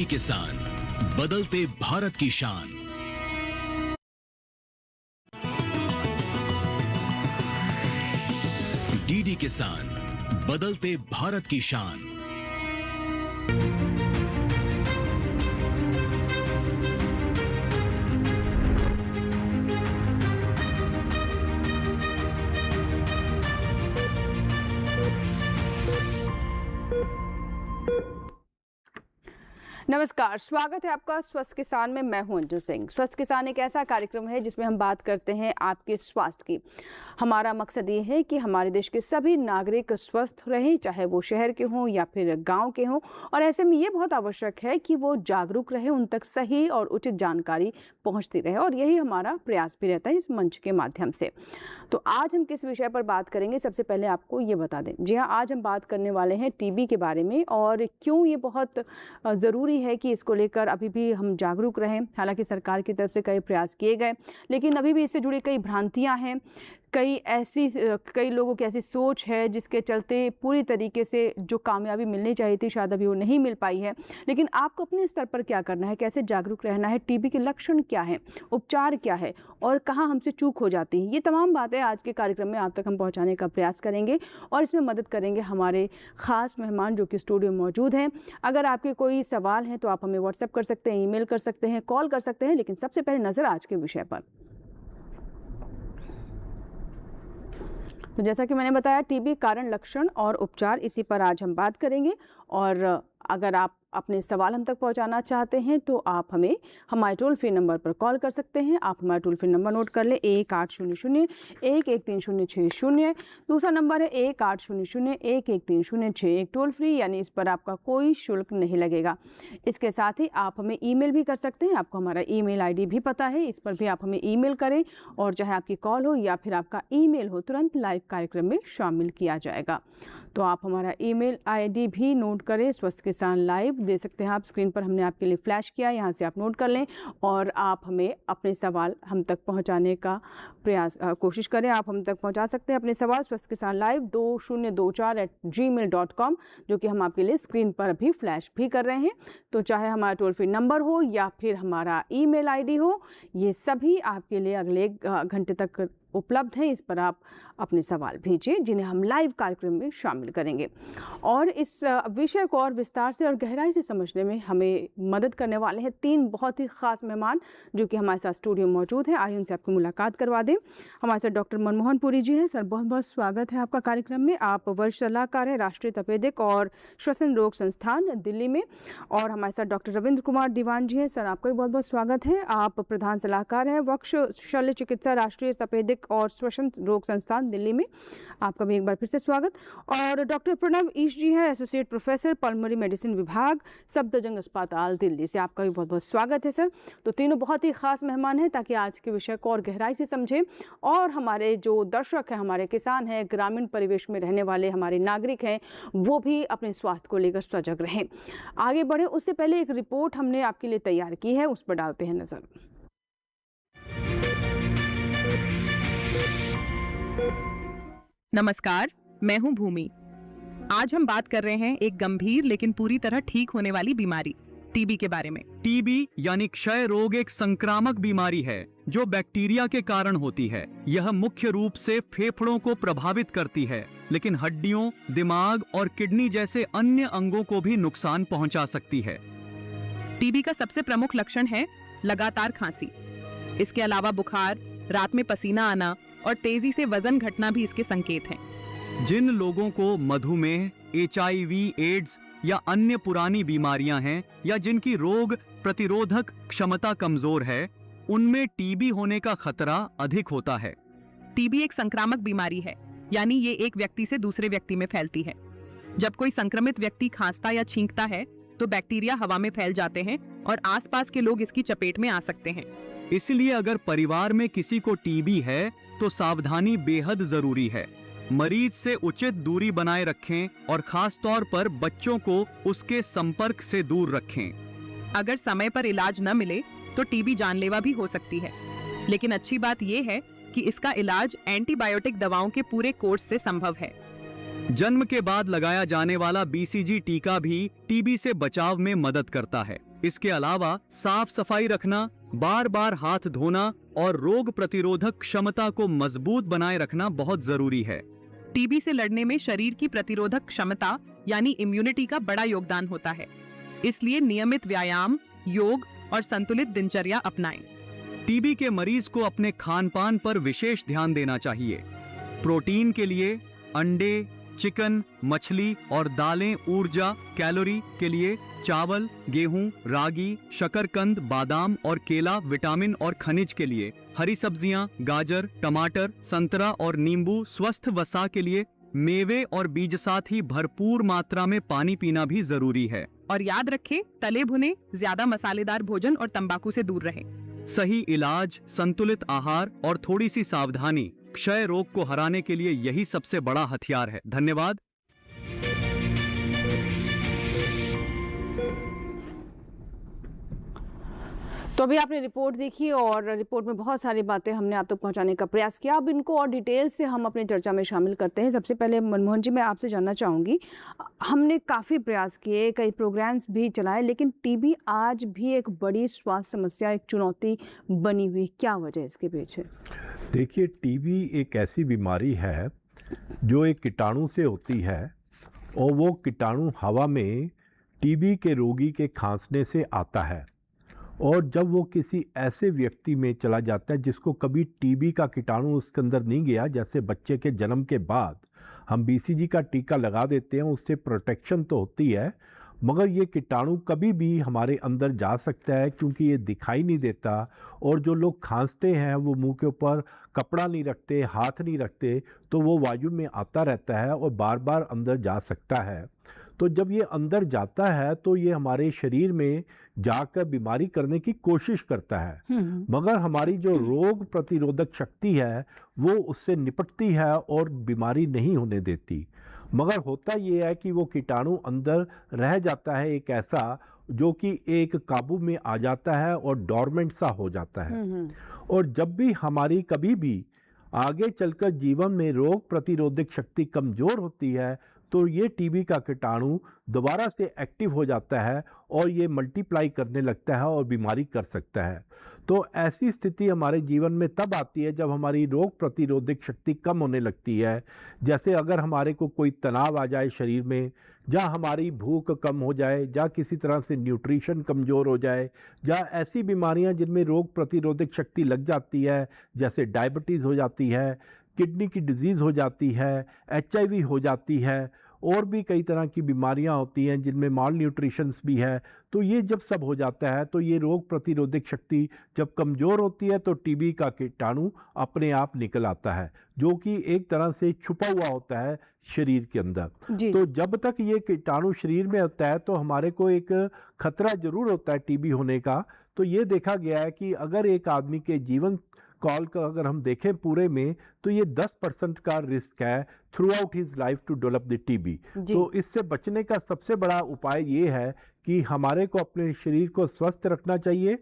DD किसान, बदलते भारत की शान। डीडी किसान, बदलते भारत की शान। नमस्कार, स्वागत है आपका स्वस्थ किसान में। मैं हूं अंजू सिंह। स्वस्थ किसान एक ऐसा कार्यक्रम है जिसमें हम बात करते हैं आपके स्वास्थ्य की। हमारा मकसद ये है कि हमारे देश के सभी नागरिक स्वस्थ रहें, चाहे वो शहर के हों या फिर गांव के हों। और ऐसे में ये बहुत आवश्यक है कि वो जागरूक रहे, उन तक सही और उचित जानकारी पहुँचती रहे। और यही हमारा प्रयास भी रहता है इस मंच के माध्यम से। तो आज हम किस विषय पर बात करेंगे, सबसे पहले आपको ये बता दें। जी हाँ, आज हम बात करने वाले हैं टीबी के बारे में और क्यों ये बहुत ज़रूरी है कि इसको लेकर अभी भी हम जागरूक रहें। हालांकि सरकार की तरफ से कई प्रयास किए गए, लेकिन अभी भी इससे जुड़ी कई भ्रांतियां हैं। कई लोगों की ऐसी सोच है जिसके चलते पूरी तरीके से जो कामयाबी मिलनी चाहिए थी शायद अभी वो नहीं मिल पाई है। लेकिन आपको अपने स्तर पर क्या करना है, कैसे जागरूक रहना है, टीबी के लक्षण क्या हैं, उपचार क्या है और कहाँ हमसे चूक हो जाती है, ये तमाम बातें आज के कार्यक्रम में आप तक हम पहुँचाने का प्रयास करेंगे। और इसमें मदद करेंगे हमारे ख़ास मेहमान जो कि स्टूडियो में मौजूद हैं। अगर आपके कोई सवाल हैं तो आप हमें व्हाट्सएप कर सकते हैं, ईमेल कर सकते हैं, कॉल कर सकते हैं। लेकिन सबसे पहले नज़र आज के विषय पर। तो जैसा कि मैंने बताया, टीबी कारण, लक्षण और उपचार, इसी पर आज हम बात करेंगे। और अगर आप अपने सवाल हम तक पहुंचाना चाहते हैं तो आप हमें हमारे टोल फ्री नंबर पर कॉल कर सकते हैं। आप हमारा टोल फ्री नंबर नोट कर लें, 1800-113060। दूसरा नंबर है 1800-113061। टोल फ्री, यानी इस पर आपका कोई शुल्क नहीं लगेगा। इसके साथ ही आप हमें ईमेल भी कर सकते हैं। आपको हमारा ईमेल आईडी भी पता है, इस पर भी आप हमें ईमेल करें और चाहे आपकी कॉल हो या फिर आपका ईमेल हो, तुरंत लाइव कार्यक्रम में शामिल किया जाएगा। तो आप हमारा ईमेल आईडी भी नोट करें, स्वस्थ किसान लाइव दे सकते हैं आप। स्क्रीन पर हमने आपके लिए फ्लैश किया, यहाँ से आप नोट कर लें और आप हमें अपने सवाल हम तक पहुँचाने का कोशिश करें। आप हम तक पहुँचा सकते हैं अपने सवाल स्वस्थ किसान लाइव 2024@gmail.com, जो कि हम आपके लिए स्क्रीन पर अभी फ्लैश भी कर रहे हैं। तो चाहे हमारा टोल फ्री नंबर हो या फिर हमारा ईमेल आईडी हो, ये सभी आपके लिए अगले घंटे तक उपलब्ध है। इस पर आप अपने सवाल भेजिए जिन्हें हम लाइव कार्यक्रम में शामिल करेंगे। और इस विषय को और विस्तार से और गहराई से समझने में हमें मदद करने वाले हैं 3 बहुत ही ख़ास मेहमान जो कि हमारे साथ स्टूडियो में मौजूद हैं। आइए उनसे आपको मुलाकात करवा दें। हमारे साथ डॉक्टर मनमोहन पुरी जी हैं। सर, बहुत बहुत स्वागत है आपका कार्यक्रम में। आप वरिष्ठ सलाहकार हैं राष्ट्रीय तपेदिक और श्वसन रोग संस्थान दिल्ली में। और हमारे साथ डॉक्टर रविंद्र कुमार दीवान जी हैं। सर, आपका भी बहुत बहुत स्वागत है। आप प्रधान सलाहकार हैं वक्ष शल्य चिकित्सा राष्ट्रीय तपेदिक और श्वसन रोग संस्थान दिल्ली में। आपका भी एक बार फिर से स्वागत। और डॉक्टर प्रणव ईश जी हैं, एसोसिएट प्रोफेसर पल्मोनरी मेडिसिन विभाग, सफदरजंग अस्पताल दिल्ली से। आपका भी बहुत बहुत स्वागत है सर। तो तीनों बहुत ही खास मेहमान हैं ताकि आज के विषय को और गहराई से समझें और हमारे जो दर्शक हैं, हमारे किसान हैं, ग्रामीण परिवेश में रहने वाले हमारे नागरिक हैं, वो भी अपने स्वास्थ्य को लेकर सजग रहें। आगे बढ़े उससे पहले एक रिपोर्ट हमने आपके लिए तैयार की है, उस पर डालते हैं नजर। नमस्कार, मैं हूं भूमि। आज हम बात कर रहे हैं एक गंभीर लेकिन पूरी तरह ठीक होने वाली बीमारी, टीबी के बारे में। टीबी यानी क्षय रोग एक संक्रामक बीमारी है जो बैक्टीरिया के कारण होती है। यह मुख्य रूप से फेफड़ों को प्रभावित करती है, लेकिन हड्डियों, दिमाग और किडनी जैसे अन्य अंगों को भी नुकसान पहुंचा सकती है। टीबी का सबसे प्रमुख लक्षण है लगातार खांसी। इसके अलावा बुखार, रात में पसीना आना और तेजी से वजन घटना भी इसके संकेत हैं। जिन लोगों को मधुमेह, HIV, एड्स या अन्य पुरानी बीमारियां हैं या जिनकी रोग प्रतिरोधक क्षमता कमजोर है, उनमें टीबी होने का खतरा अधिक होता है। टीबी एक संक्रामक बीमारी है, यानी ये एक व्यक्ति से दूसरे व्यक्ति में फैलती है। जब कोई संक्रमित व्यक्ति खांसता या छींकता है तो बैक्टीरिया हवा में फैल जाते हैं और आसपास के लोग इसकी चपेट में आ सकते हैं। इसलिए अगर परिवार में किसी को टीबी है तो सावधानी बेहद जरूरी है। मरीज से उचित दूरी बनाए रखें और खास तौर पर बच्चों को उसके संपर्क से दूर रखें। अगर समय पर इलाज न मिले तो टीबी जानलेवा भी हो सकती है, लेकिन अच्छी बात यह है कि इसका इलाज एंटीबायोटिक दवाओं के पूरे कोर्स से संभव है। जन्म के बाद लगाया जाने वाला बीसीजी टीका भी टीबी से बचाव में मदद करता है। इसके अलावा साफ सफाई रखना, बार बार हाथ धोना और रोग प्रतिरोधक क्षमता को मजबूत बनाए रखना बहुत जरूरी है। टीबी से लड़ने में शरीर की प्रतिरोधक क्षमता यानी इम्यूनिटी का बड़ा योगदान होता है। इसलिए नियमित व्यायाम, योग और संतुलित दिनचर्या अपनाएं। टीबी के मरीज को अपने खान-पान पर विशेष ध्यान देना चाहिए। प्रोटीन के लिए अंडे, चिकन, मछली और दालें, ऊर्जा, कैलोरी के लिए चावल, गेहूं, रागी, शकरकंद, बादाम और केला, विटामिन और खनिज के लिए हरी सब्जियां, गाजर, टमाटर, संतरा और नींबू, स्वस्थ वसा के लिए मेवे और बीज, साथ ही भरपूर मात्रा में पानी पीना भी जरूरी है। और याद रखें, तले भुने, ज्यादा मसालेदार भोजन और तंबाकू से दूर रहें। सही इलाज, संतुलित आहार और थोड़ी सी सावधानी क्षय रोग को हराने के लिए यही सबसे बड़ा हथियार है। धन्यवाद। तो अभी आपने रिपोर्ट देखी और रिपोर्ट में बहुत सारी बातें हमने आप तक पहुंचाने का प्रयास किया। अब इनको और डिटेल से हम अपनी चर्चा में शामिल करते हैं। सबसे पहले मनमोहन जी, मैं आपसे जानना चाहूँगी, हमने काफ़ी प्रयास किए, कई प्रोग्राम्स भी चलाए, लेकिन टीबी आज भी एक बड़ी स्वास्थ्य समस्या, एक चुनौती बनी हुई। क्या वजह है इसके पीछे? देखिए, टीबी एक ऐसी बीमारी है जो एक कीटाणु से होती है और वो कीटाणु हवा में टीबी के रोगी के खांसने से आता है। और जब वो किसी ऐसे व्यक्ति में चला जाता है जिसको कभी टीबी का कीटाणु उसके अंदर नहीं गया, जैसे बच्चे के जन्म के बाद हम बीसीजी का टीका लगा देते हैं, उससे प्रोटेक्शन तो होती है, मगर ये कीटाणु कभी भी हमारे अंदर जा सकता है क्योंकि ये दिखाई नहीं देता। और जो लोग खांसते हैं वो मुंह के ऊपर कपड़ा नहीं रखते, हाथ नहीं रखते, तो वो वायु में आता रहता है और बार बार अंदर जा सकता है। तो जब ये अंदर जाता है तो ये हमारे शरीर में जाकर बीमारी करने की कोशिश करता है, मगर हमारी जो रोग प्रतिरोधक शक्ति है वो उससे निपटती है और बीमारी नहीं होने देती। मगर होता ये है कि वो कीटाणु अंदर रह जाता है, एक ऐसा जो कि एक काबू में आ जाता है और डोरमेंट सा हो जाता है। और जब भी हमारी कभी भी आगे चलकर जीवन में रोग प्रतिरोधक शक्ति कमज़ोर होती है तो ये टीबी का कीटाणु दोबारा से एक्टिव हो जाता है और ये मल्टीप्लाई करने लगता है और बीमारी कर सकता है। तो ऐसी स्थिति हमारे जीवन में तब आती है जब हमारी रोग प्रतिरोधक शक्ति कम होने लगती है। जैसे अगर हमारे को कोई तनाव आ जाए शरीर में, या हमारी भूख कम हो जाए, या किसी तरह से न्यूट्रिशन कमज़ोर हो जाए, या ऐसी बीमारियां जिनमें रोग प्रतिरोधक शक्ति लग जाती है, जैसे डायबिटीज़ हो जाती है, किडनी की डिजीज़ हो जाती है, HIV हो जाती है, और भी कई तरह की बीमारियां होती हैं जिनमें माल न्यूट्रिशंस भी है। तो ये जब सब हो जाता है तो ये रोग प्रतिरोधक शक्ति जब कमज़ोर होती है तो टीबी का कीटाणु अपने आप निकल आता है, जो कि एक तरह से छुपा हुआ होता है शरीर के अंदर। तो जब तक ये कीटाणु शरीर में होता है तो हमारे को एक खतरा जरूर होता है टीबी होने का। तो ये देखा गया है कि अगर एक आदमी के जीवन काल का अगर हम देखें पूरे में तो ये 10% का रिस्क है throughout his life to develop the TB. तो इससे बचने का सबसे बड़ा उपाय ये है कि हमारे को अपने शरीर को स्वस्थ रखना चाहिए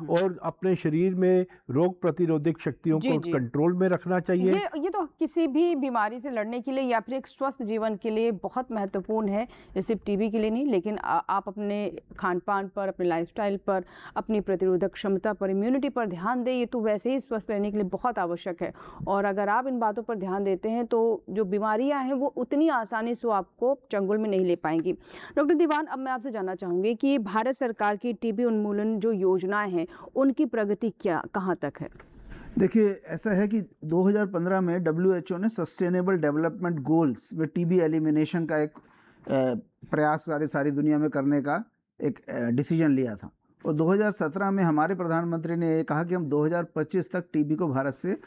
और अपने शरीर में रोग प्रतिरोधक शक्तियों को कंट्रोल में रखना चाहिए। ये तो किसी भी बीमारी से लड़ने के लिए या फिर एक स्वस्थ जीवन के लिए बहुत महत्वपूर्ण है। ये सिर्फ टीबी के लिए नहीं, लेकिन आप अपने खान पान पर, अपने लाइफस्टाइल पर, अपनी प्रतिरोधक क्षमता पर, इम्यूनिटी पर ध्यान दें। ये तो वैसे ही स्वस्थ रहने के लिए बहुत आवश्यक है। और अगर आप इन बातों पर ध्यान देते हैं तो जो बीमारियाँ हैं वो उतनी आसानी से आपको चंगुल में नहीं ले पाएंगी। डॉक्टर दीवान, अब मैं आपसे जानना चाहूँगी कि भारत सरकार की टीबी उन्मूलन जो योजनाएं हैं उनकी प्रगति कहाँ तक है? देखिए, ऐसा है कि 2015 में WHO ने सस्टेनेबल डेवलपमेंट गोल्स में टीबी एलिमिनेशन का एक प्रयास सारी दुनिया में करने का एक डिसीजन लिया था। और 2017 में हमारे प्रधानमंत्री ने ये कहा कि हम 2025 तक टीबी को भारत से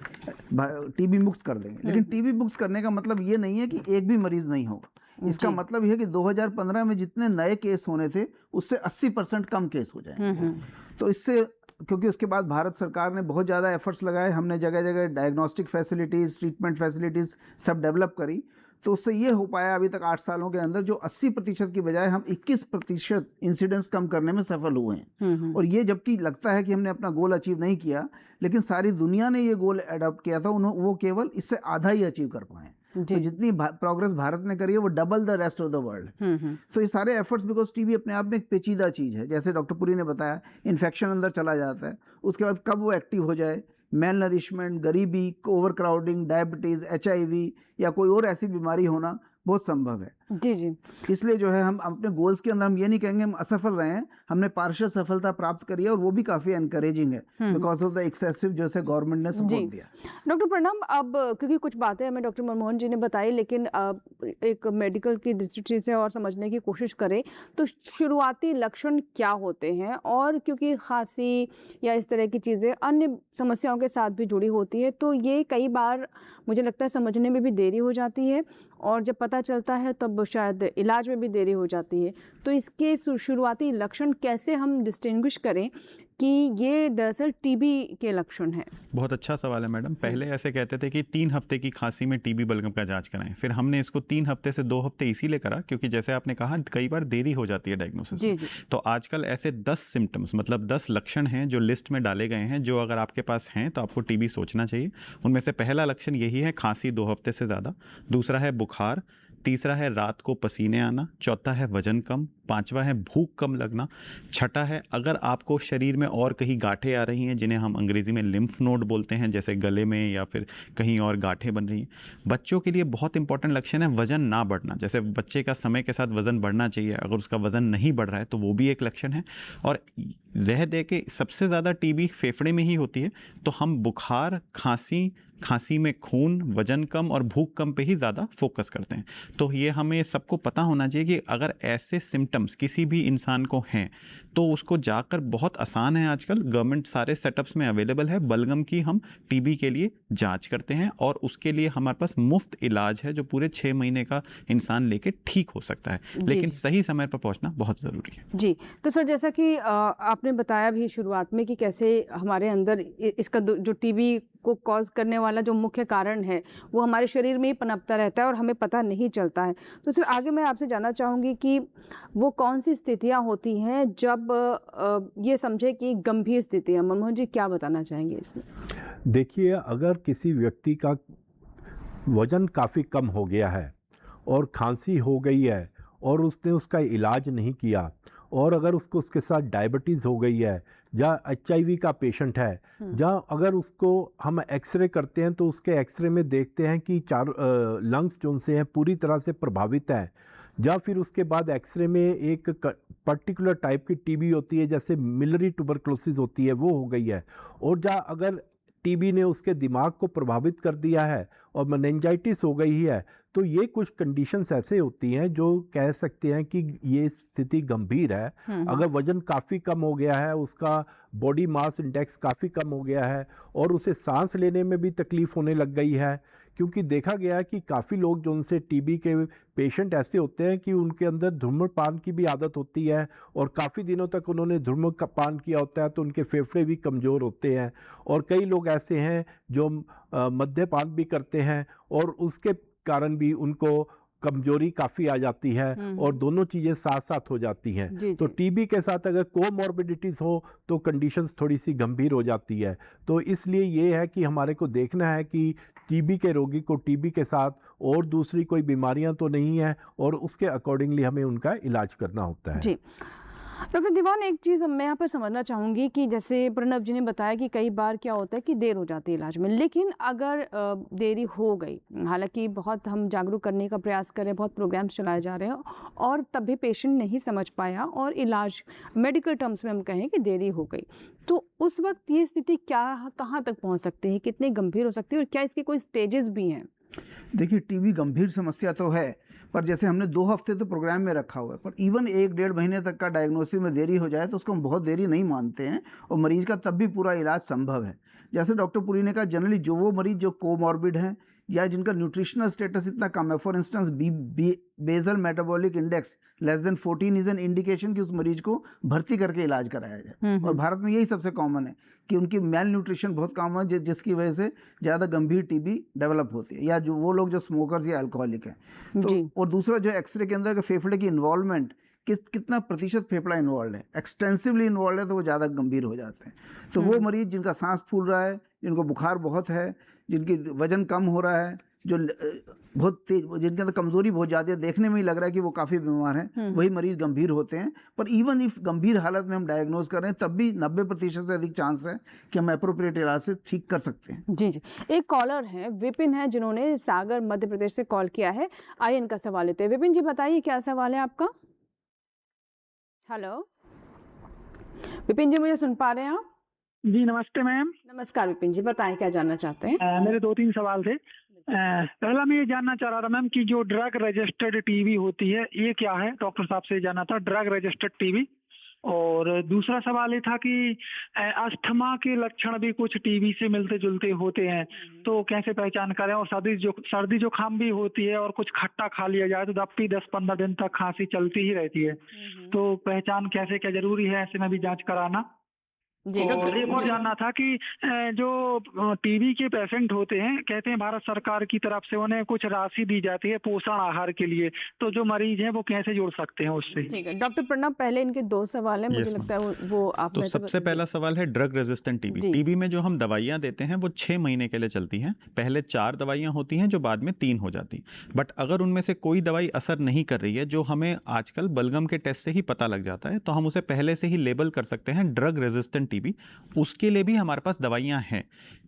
टीबी मुक्त कर देंगे। लेकिन टीबी मुक्त करने का मतलब ये नहीं है कि एक भी मरीज नहीं होगा। इसका मतलब यह है कि 2015 में जितने नए केस होने थे उससे 80% कम केस हो जाए। तो इससे, क्योंकि उसके बाद भारत सरकार ने बहुत ज़्यादा एफर्ट्स लगाए, हमने जगह जगह डायग्नोस्टिक फैसिलिटीज़, ट्रीटमेंट फैसिलिटीज़ सब डेवलप करी, तो उससे ये हो पाया अभी तक 8 सालों के अंदर जो 80% की बजाय हम 21% इंसिडेंस कम करने में सफल हुए हैं। और ये जबकि लगता है कि हमने अपना गोल अचीव नहीं किया, लेकिन सारी दुनिया ने ये गोल अडॉप्ट किया था, वो केवल इससे आधा ही अचीव कर पाए। जी। तो जितनी प्रोग्रेस भारत ने करी है वो double the rest of the world. तो ये सारे एफर्ट्स, बिकॉज टीबी अपने आप में एक पेचीदा चीज़ है, जैसे डॉक्टर पुरी ने बताया, इन्फेक्शन अंदर चला जाता है, उसके बाद कब वो एक्टिव हो जाए, मेल नरिशमेंट, गरीबी, ओवर क्राउडिंग, डायबिटीज़, HIV या कोई और ऐसी बीमारी होना बहुत संभव है। जी जी। इसलिए जो है हम अपने गोल्स के अंदर हम ये नहीं कहेंगे हम असफल रहे हैं, हमने पार्शियल सफलता प्राप्त करी है और वो भी काफ़ी एनकरेजिंग है बिकॉज ऑफ द एक्सेसिव जैसे गवर्नमेंट ने सपोर्ट दिया। डॉक्टर प्रणम, अब क्योंकि कुछ बातें हमें डॉक्टर मनमोहन जी ने बताई, लेकिन अब एक मेडिकल की दृष्टि से और समझने की कोशिश करें तो शुरुआती लक्षण क्या होते हैं, और क्योंकि खांसी या इस तरह की चीज़ें अन्य समस्याओं के साथ भी जुड़ी होती है, तो ये कई बार मुझे लगता है समझने में भी देरी हो जाती है, और जब पता चलता है तब शायद इलाज में भी देरी हो जाती है। तो इसके शुरुआती लक्षण कैसे हम डिस्टिंग्विश करें कि ये दरअसल टीबी के लक्षण हैं? बहुत अच्छा सवाल है मैडम। पहले ऐसे कहते थे कि 3 हफ्ते की खांसी में टीबी बलगम का जांच कराएं, फिर हमने इसको 3 हफ्ते से 2 हफ्ते इसीलिए करा क्योंकि जैसे आपने कहा कई बार देरी हो जाती है डायग्नोसिस में। तो आजकल ऐसे 10 सिम्टम्स मतलब 10 लक्षण हैं जो लिस्ट में डाले गए हैं, जो अगर आपके पास हैं तो आपको टीबी सोचना चाहिए। उनमें से पहला लक्षण यही है खांसी 2 हफ्ते से ज़्यादा, दूसरा है बुखार, तीसरा है रात को पसीने आना, चौथा है वजन कम, पांचवा है भूख कम लगना, छठा है अगर आपको शरीर में और कहीं गांठें आ रही हैं जिन्हें हम अंग्रेजी में लिम्फ नोड बोलते हैं, जैसे गले में या फिर कहीं और गांठें बन रही हैं। बच्चों के लिए बहुत इंपॉर्टेंट लक्षण है वजन ना बढ़ना, जैसे बच्चे का समय के साथ वजन बढ़ना चाहिए, अगर उसका वजन नहीं बढ़ रहा है तो वो भी एक लक्षण है। और रह दे के सबसे ज़्यादा टीबी फेफड़े में ही होती है, तो हम बुखार, खांसी में खून, वजन कम और भूख कम पे ही ज़्यादा फोकस करते हैं। तो ये हमें सबको पता होना चाहिए कि अगर ऐसे सिम्टम्स किसी भी इंसान को हैं तो उसको जाकर, बहुत आसान है आजकल, गवर्नमेंट सारे सेटअप्स में अवेलेबल है, बलगम की हम टीबी के लिए जांच करते हैं और उसके लिए हमारे पास मुफ्त इलाज है जो पूरे 6 महीने का इंसान लेके ठीक हो सकता है, लेकिन सही समय पर पहुंचना बहुत ज़रूरी है। जी, तो सर जैसा कि आपने बताया भी शुरुआत में कि कैसे हमारे अंदर इसका जो टीबी को कॉज करने वाला जो मुख्य कारण है वो हमारे शरीर में ही पनपता रहता है और हमें पता नहीं चलता है। तो सर आगे मैं आपसे जानना चाहूँगी कि वो कौन सी स्थितियाँ होती हैं जब ये समझे कि गंभीर स्थिति है। मनमोहन जी क्या बताना चाहेंगे इसमें? देखिए, अगर किसी व्यक्ति का वज़न काफ़ी कम हो गया है और खांसी हो गई है और उसने उसका इलाज नहीं किया, और अगर उसको उसके साथ डायबिटीज़ हो गई है या HIV का पेशेंट है, या अगर उसको हम एक्सरे करते हैं तो उसके एक्सरे में देखते हैं कि लंग्स जो से हैं पूरी तरह से प्रभावित हैं, या फिर उसके बाद एक्सरे में एक पर्टिकुलर टाइप की टीबी होती है जैसे मिलरी ट्यूबरकुलोसिस होती है, वो हो गई है, और या अगर टीबी ने उसके दिमाग को प्रभावित कर दिया है और मेनिंजाइटिस हो गई है, तो ये कुछ कंडीशंस ऐसे होती हैं जो कह सकते हैं कि ये स्थिति गंभीर है। अगर वजन काफ़ी कम हो गया है, उसका बॉडी मास इंडेक्स काफ़ी कम हो गया है और उसे सांस लेने में भी तकलीफ होने लग गई है, क्योंकि देखा गया है कि काफ़ी लोग जो उनसे टीबी के पेशेंट ऐसे होते हैं कि उनके अंदर धूम्रपान की भी आदत होती है और काफ़ी दिनों तक उन्होंने धूम्रपान किया होता है, तो उनके फेफड़े भी कमज़ोर होते हैं। और कई लोग ऐसे हैं जो मद्यपान भी करते हैं और उसके कारण भी उनको कमजोरी काफ़ी आ जाती है, और दोनों चीज़ें साथ साथ हो जाती हैं। तो टीबी के साथ अगर कोमॉर्बिडिटीज़ हो तो कंडीशंस थोड़ी सी गंभीर हो जाती है। तो इसलिए ये है कि हमारे को देखना है कि टीबी के रोगी को टीबी के साथ और दूसरी कोई बीमारियां तो नहीं है, और उसके अकॉर्डिंगली हमें उनका इलाज करना होता है। जी डॉक्टर दीवान, एक चीज़ मैं यहाँ पर समझना चाहूँगी कि जैसे प्रणव जी ने बताया कि कई बार क्या होता है कि देर हो जाती है इलाज में, लेकिन अगर देरी हो गई, हालांकि बहुत हम जागरूक करने का प्रयास कर रहे हैं, बहुत प्रोग्राम्स चलाए जा रहे हैं, और तब भी पेशेंट नहीं समझ पाया और इलाज मेडिकल टर्म्स में हम कहें कि देरी हो गई, तो उस वक्त ये स्थिति कहाँ तक पहुँच सकती है, कितनी गंभीर हो सकती है, और क्या इसके कोई स्टेजेस भी हैं? देखिए, टीबी गंभीर समस्या तो है, पर जैसे हमने 2 हफ्ते तो प्रोग्राम में रखा हुआ है, पर इवन 1-1.5 महीने तक का डायग्नोसिस में देरी हो जाए तो उसको हम बहुत देरी नहीं मानते हैं, और मरीज का तब भी पूरा इलाज संभव है। जैसे डॉक्टर पुरी ने कहा, जनरली जो वो मरीज जो कोमॉर्बिड हैं या जिनका न्यूट्रिशनल स्टेटस इतना कम है, for instance basal metabolic index less than 14 is an indication कि उस मरीज को भर्ती करके इलाज कराया जाए। और भारत में यही सबसे कॉमन है कि उनकी मेल न्यूट्रिशन बहुत कम है, जिसकी वजह से ज़्यादा गंभीर टीबी डेवलप होती है, या जो वो लोग जो स्मोकर्स या अल्कोहलिक हैं। तो और दूसरा जो एक्सरे के अंदर के फेफड़े की इन्वॉल्वमेंट, कितना प्रतिशत फेफड़ा इन्वॉल्व है, एक्सटेंसिवली इन्वॉल्व है, तो वो ज़्यादा गंभीर हो जाते हैं। तो वो मरीज जिनका सांस फूल रहा है, जिनको बुखार बहुत है, जिनकी वजन कम हो रहा है, जो बहुत तेज, जिनके अंदर कमजोरी बहुत ज़्यादा है, देखने में ही लग रहा है कि वो काफ़ी बीमार हैं, वही मरीज गंभीर होते हैं। पर इवन इफ गंभीर हालत में हम डायग्नोज कर रहे हैं तब भी 90% से अधिक चांस है कि हम एप्रोप्रिएट इलाज से ठीक कर सकते हैं। जी जी, एक कॉलर है विपिन है जिन्होंने सागर मध्य प्रदेश से कॉल किया है। आइए इनका सवाल लेते हैं। विपिन जी बताइए क्या सवाल है आपका। हेलो विपिन जी, मुझे सुन पा रहे हैं आप? जी नमस्ते मैम। नमस्कार विपिन जी, बताएं क्या जानना चाहते हैं। मेरे 2-3 सवाल थे। पहला मैं ये जानना चाह रहा था मैम कि जो ड्रग रजिस्टर्ड टीबी होती है ये क्या है, डॉक्टर साहब से जाना था, ड्रग रजिस्टर्ड टीबी। और दूसरा सवाल ये था कि अस्थमा के लक्षण भी कुछ टीबी से मिलते जुलते होते हैं, तो कैसे पहचान करें। और सर्दी जुकाम भी होती है और कुछ खट्टा खा लिया जाए तो तब भी 10-15 दिन तक खांसी चलती ही रहती है, तो पहचान कैसे, क्या जरूरी है ऐसे में भी जांच कराना। और एक और जानना था कि जो टीबी के पेशेंट होते हैं, कहते हैं भारत सरकार की तरफ से उन्हें कुछ राशि दी जाती है पोषण आहार के लिए, तो जो मरीज हैं वो कैसे जुड़ सकते हैं उससे। ठीक है डॉक्टर प्रणब, पहले इनके 2 सवाल हैं, मुझे लगता है वो आप। तो सबसे पहला सवाल है ड्रग रेजिस्टेंट टीबी। टीबी में जो हम दवाइयां देते हैं वो 6 महीने के लिए चलती हैं। पहले 4 दवाइयां होती हैं जो बाद में 3 हो जाती। बट अगर उनमें से कोई दवाई असर नहीं कर रही है, जो हमें आजकल बलगम के टेस्ट से ही पता लग जाता है, तो हम उसे पहले से ही लेबल कर सकते हैं ड्रग रेजिस्टेंट टीबी। उसके लिए भी हमारे पास दवाइयां हैं।